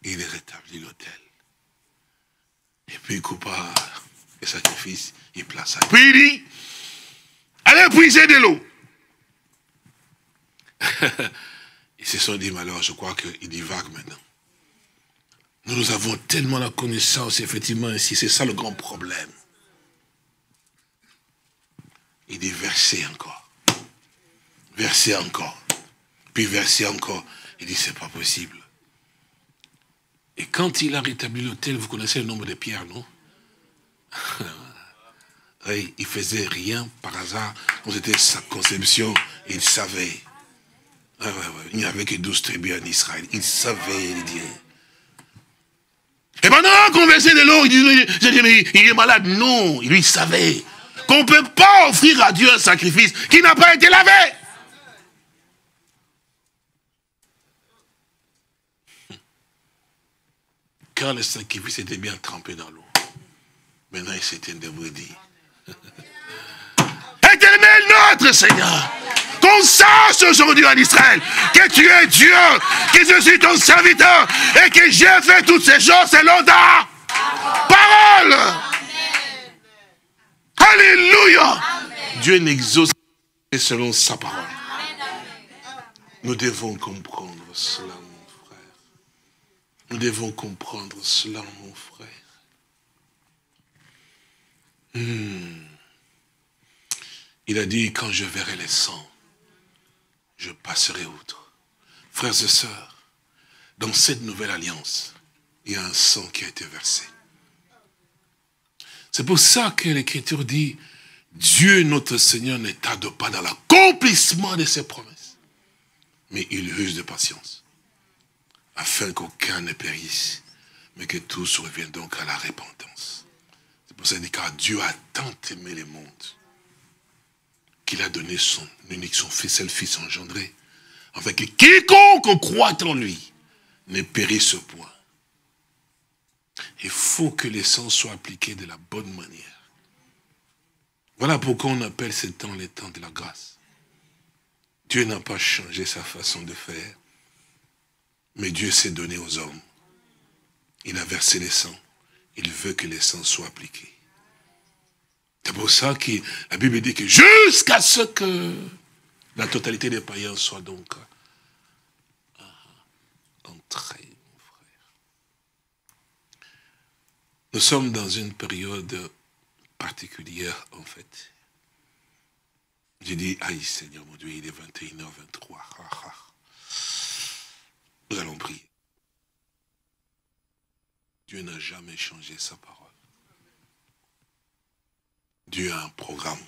Il rétablit l'autel. Et puis il coupa le sacrifice, il plaça. Puis il dit, allez puiser de l'eau. Ils se sont dit, mais alors je crois qu'il divague maintenant. Nous avons tellement la connaissance, effectivement, ici, c'est ça le grand problème. Il dit, versez encore. Versez encore. Puis versez encore. Il dit, c'est pas possible. Et quand il a rétabli l'autel, vous connaissez le nombre de pierres, non? Oui, il faisait rien par hasard. C'était sa conception, il savait. Il n'y avait que 12 tribus en Israël. Il savait, il dit. Et pendant qu'on versait de l'eau, il dit, mais il est malade. Non, lui, il savait qu'on ne peut pas offrir à Dieu un sacrifice qui n'a pas été lavé. Quand le sacrifice était bien trempé dans l'eau, maintenant il s'était débridé. Éternel notre Seigneur, qu'on sache aujourd'hui en Israël que tu es Dieu, que je suis ton serviteur et que j'ai fait toutes ces choses selon ta parole. Alléluia. Dieu n'exauce que selon sa parole. Nous devons comprendre cela, mon frère. Nous devons comprendre cela, mon frère. Il a dit, quand je verrai les sangs, je passerai outre. Frères et sœurs, dans cette nouvelle alliance, il y a un sang qui a été versé. C'est pour ça que l'Écriture dit, Dieu notre Seigneur ne tarde pas dans l'accomplissement de ses promesses, mais il use de patience, afin qu'aucun ne périsse, mais que tous reviennent donc à la repentance. C'est pour ça qu'il dit, car Dieu a tant aimé les mondes, qu'il a donné son unique, son seul fils engendré, afin que quiconque croit en lui ne périsse point. Il faut que les sangs soient appliqués de la bonne manière. Voilà pourquoi on appelle ces temps les temps de la grâce. Dieu n'a pas changé sa façon de faire, mais Dieu s'est donné aux hommes. Il a versé les sangs. Il veut que les sangs soient appliqués. C'est pour ça que la Bible dit que jusqu'à ce que la totalité des païens soit donc entrée, mon frère. Nous sommes dans une période particulière, en fait. J'ai dit, aïe Seigneur mon Dieu, il est 21h23. Nous allons prier. Dieu n'a jamais changé sa parole. Dieu a un programme.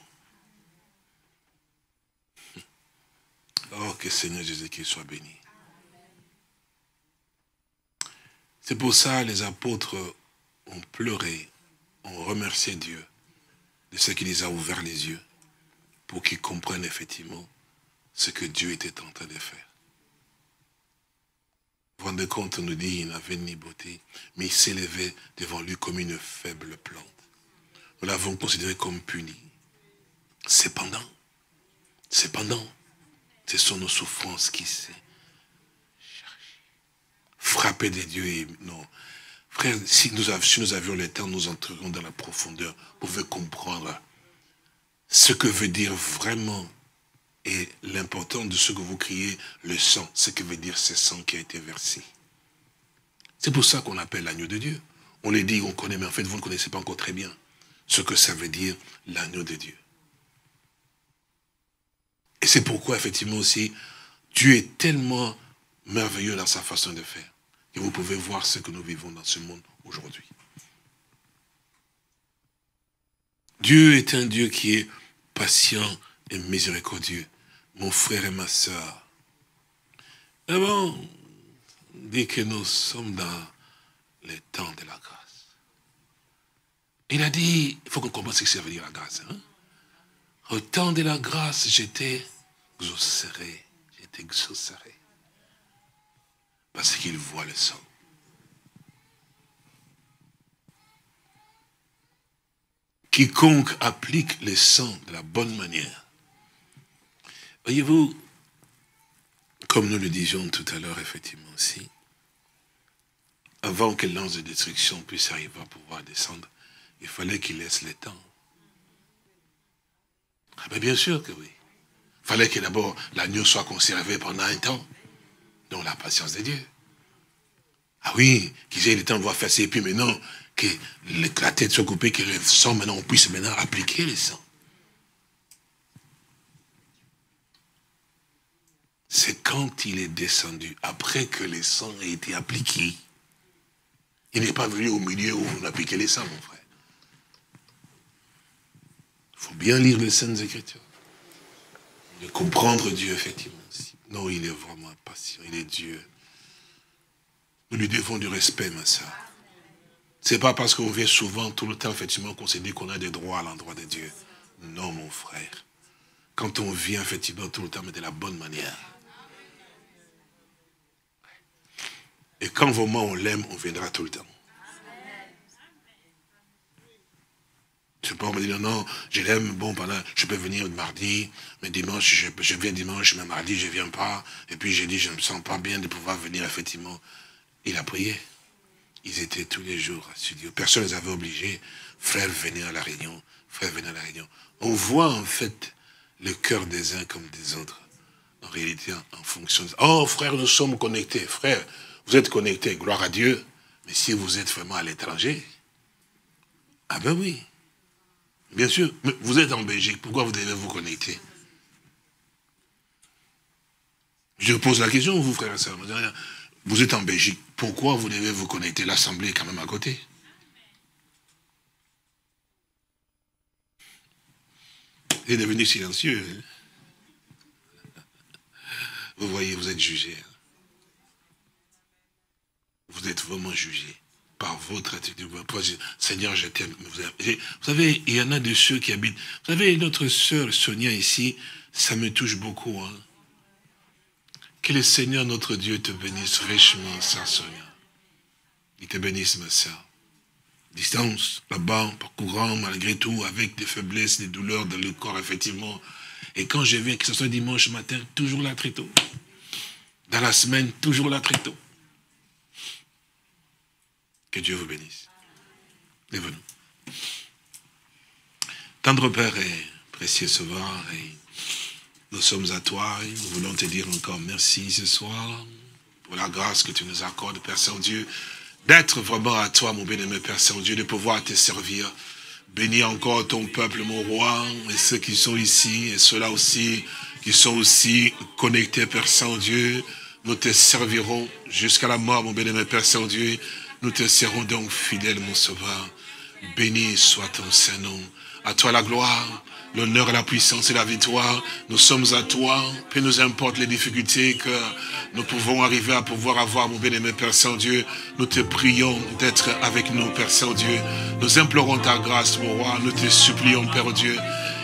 Oh, que Seigneur Jésus-Christ soit béni. C'est pour ça que les apôtres ont pleuré, ont remercié Dieu de ce qu'il les a ouvert les yeux pour qu'ils comprennent effectivement ce que Dieu était en train de faire. Vous vous rendez compte, on nous dit qu'il n'avait ni beauté, mais il s'élevait devant lui comme une faible plante. Nous l'avons considéré comme puni. Cependant, ce sont nos souffrances qui s'est frappé des dieux et non. Frère, si nous avions le temps, nous entrerions dans la profondeur pour pouvoir comprendre ce que veut dire vraiment et l'important de ce que vous criez, le sang, ce que veut dire ce sang qui a été versé. C'est pour ça qu'on appelle l'agneau de Dieu. On les dit, on connaît, mais en fait, vous ne connaissez pas encore très bien ce que ça veut dire, l'agneau de Dieu. Et c'est pourquoi, effectivement aussi, Dieu est tellement merveilleux dans sa façon de faire, que vous pouvez voir ce que nous vivons dans ce monde aujourd'hui. Dieu est un Dieu qui est patient et miséricordieux. Mon frère et ma sœur, Mais bon, on dit que nous sommes dans les temps de la grâce. Il a dit, il faut qu'on comprenne ce que ça veut dire la grâce. Hein? Au temps de la grâce, j'étais exaucé. Parce qu'il voit le sang. Quiconque applique le sang de la bonne manière. Voyez-vous, comme nous le disions tout à l'heure, effectivement aussi, avant que l'ange de destruction puisse arriver à pouvoir descendre, il fallait qu'il laisse le temps. Ah ben bien sûr que oui. Il fallait que d'abord l'agneau soit conservé pendant un temps, dont la patience de Dieu. Ah oui, qu'ils aient le temps de voir faire ça, et puis maintenant, que la tête soit coupée, que le sang, maintenant, on puisse maintenant appliquer le sang. C'est quand il est descendu, après que le sang a été appliqué. Il n'est pas venu au milieu où on appliquait les sangs, mon frère. Il faut bien lire les Saintes Écritures. De comprendre Dieu, effectivement. Non, il est vraiment patient, il est Dieu. Nous lui devons du respect, ma soeur. C'est pas parce qu'on vient souvent, tout le temps, effectivement, qu'on se dit qu'on a des droits à l'endroit de Dieu. Non, mon frère. Quand on vient, effectivement, tout le temps, mais de la bonne manière. Et quand vraiment on l'aime, on viendra tout le temps. Je ne peux pas me dire, non, je l'aime, bon, je peux venir mardi, mais dimanche, je viens dimanche, mais mardi, je ne viens pas. Et puis j'ai dit, je ne me sens pas bien de pouvoir venir, effectivement. Il a prié. Ils étaient tous les jours à studio. Personne ne les avait obligés. Frère, venez à la réunion. Frère, venez à la réunion. On voit en fait le cœur des uns comme des autres. En réalité, en fonction de... Oh, frère, nous sommes connectés. Frère, vous êtes connectés, gloire à Dieu. Mais si vous êtes vraiment à l'étranger, ah ben oui. Bien sûr, mais vous êtes en Belgique, pourquoi vous devez vous connecter? Je pose la question, vous, frères et sœurs. Vous êtes en Belgique, pourquoi vous devez vous connecter? L'Assemblée est quand même à côté. Vous êtes devenu silencieux. Hein? Vous voyez, vous êtes jugé. Vous êtes vraiment jugé par votre attitude. Seigneur, je t'aime. Vous savez, il y en a de ceux qui habitent. Vous savez, notre sœur Sonia ici, ça me touche beaucoup. Hein? Que le Seigneur, notre Dieu, te bénisse richement, sœur Sonia. Il te bénisse, ma sœur. Distance, là-bas, parcourant, malgré tout, avec des faiblesses, des douleurs dans le corps, effectivement. Et quand je viens, que ce soit dimanche matin, toujours là très tôt. Dans la semaine, toujours là très tôt. Que Dieu vous bénisse. Lève-nous. Tendre Père et précieux Sauveur, et nous sommes à toi et nous voulons te dire encore merci ce soir pour la grâce que tu nous accordes, Père Saint-Dieu, d'être vraiment à toi, mon bien-aimé Père Saint-Dieu, de pouvoir te servir. Bénis encore ton peuple, mon roi, et ceux qui sont ici, et ceux-là aussi, qui sont aussi connectés, Père Saint-Dieu. Nous te servirons jusqu'à la mort, mon bien-aimé Père Saint-Dieu. Nous te serons donc fidèles, mon Sauveur. Béni soit ton Saint-Nom. À toi la gloire, l'honneur et la puissance et la victoire. Nous sommes à toi. Peu nous importe les difficultés que nous pouvons arriver à pouvoir avoir, mon bien-aimé Père Saint-Dieu. Nous te prions d'être avec nous, Père Saint-Dieu. Nous implorons ta grâce, mon roi. Nous te supplions, Père Dieu.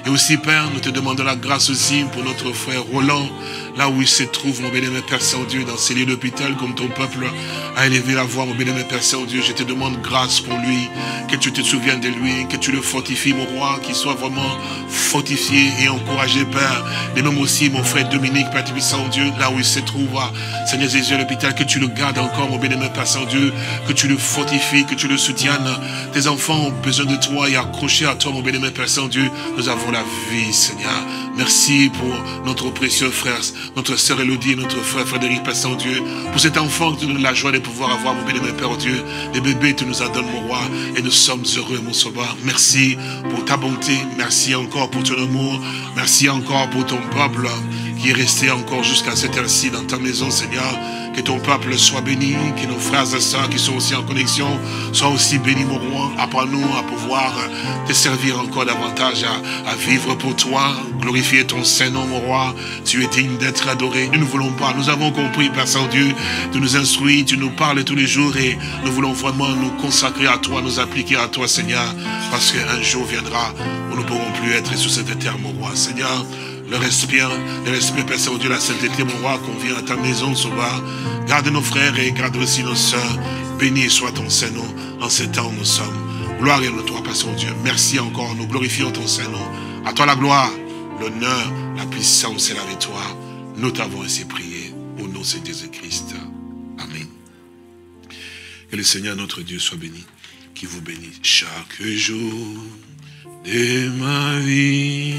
Et aussi, Père, nous te demandons la grâce aussi pour notre frère Roland, là où il se trouve, mon bien-aimé Père Saint-Dieu, dans ces lieux d'hôpital, comme ton peuple a élevé la voix, mon bien-aimé Père Saint-Dieu. Je te demande grâce pour lui, que tu te souviennes de lui, que tu le fortifies, mon roi, qu'il soit vraiment fortifié et encouragé, Père. Et même aussi, mon frère Dominique, Père Saint-Dieu, là où il se trouve, Seigneur Jésus, à l'hôpital, que tu le gardes encore, mon bien-aimé Père Saint-Dieu, que tu le fortifies, que tu le soutiennes. Tes enfants ont besoin de toi et accrochés à toi, mon bien-aimé Père Saint-Dieu. Nous avons la vie, Seigneur. Merci pour notre précieux frère, notre sœur Élodie, notre frère Frédéric, Père Saint-Dieu, pour cet enfant que tu nous donnes la joie de pouvoir avoir, mon bien-aimé Père Dieu. Les bébés, tu nous as donné, mon roi, et nous sommes heureux, mon sauveur. Merci pour ta bonté, merci encore pour ton amour, merci encore pour ton peuple qui est resté encore jusqu'à cette heure-ci dans ta maison, Seigneur. Que ton peuple soit béni, que nos frères et sœurs qui sont aussi en connexion soient aussi bénis, mon roi. Apprends-nous à pouvoir te servir encore davantage, à vivre pour toi, glorifier ton Saint-Nom, mon roi. Tu es digne d'être adoré. Nous ne voulons pas, nous avons compris, Père Saint-Dieu, tu nous instruis, tu nous parles tous les jours et nous voulons vraiment nous consacrer à toi, nous appliquer à toi, Seigneur, parce qu'un jour viendra où nous ne pourrons plus être sous cette terre, mon roi. Seigneur, le respect, Père Saint-Dieu, la sainteté, mon roi, qu'on vient à ta maison, Sauveur. Garde nos frères et garde aussi nos sœurs. Béni soit ton Saint-Nom en ce temps où nous sommes. Gloire et à toi, Père Saint-Dieu. Merci encore, nous glorifions ton Saint-Nom. À toi la gloire, l'honneur, la puissance et la victoire. Nous t'avons ainsi prié au nom de Jésus-Christ. Amen. Que le Seigneur notre Dieu soit béni, qui vous bénisse chaque jour de ma vie.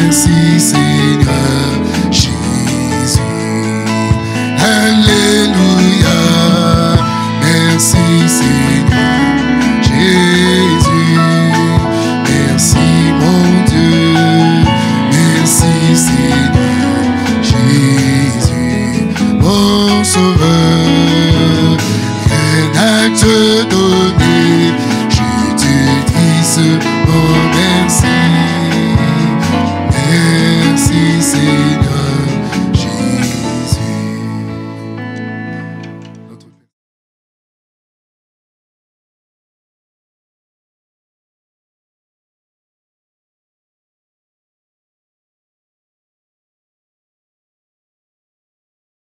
Merci Seigneur.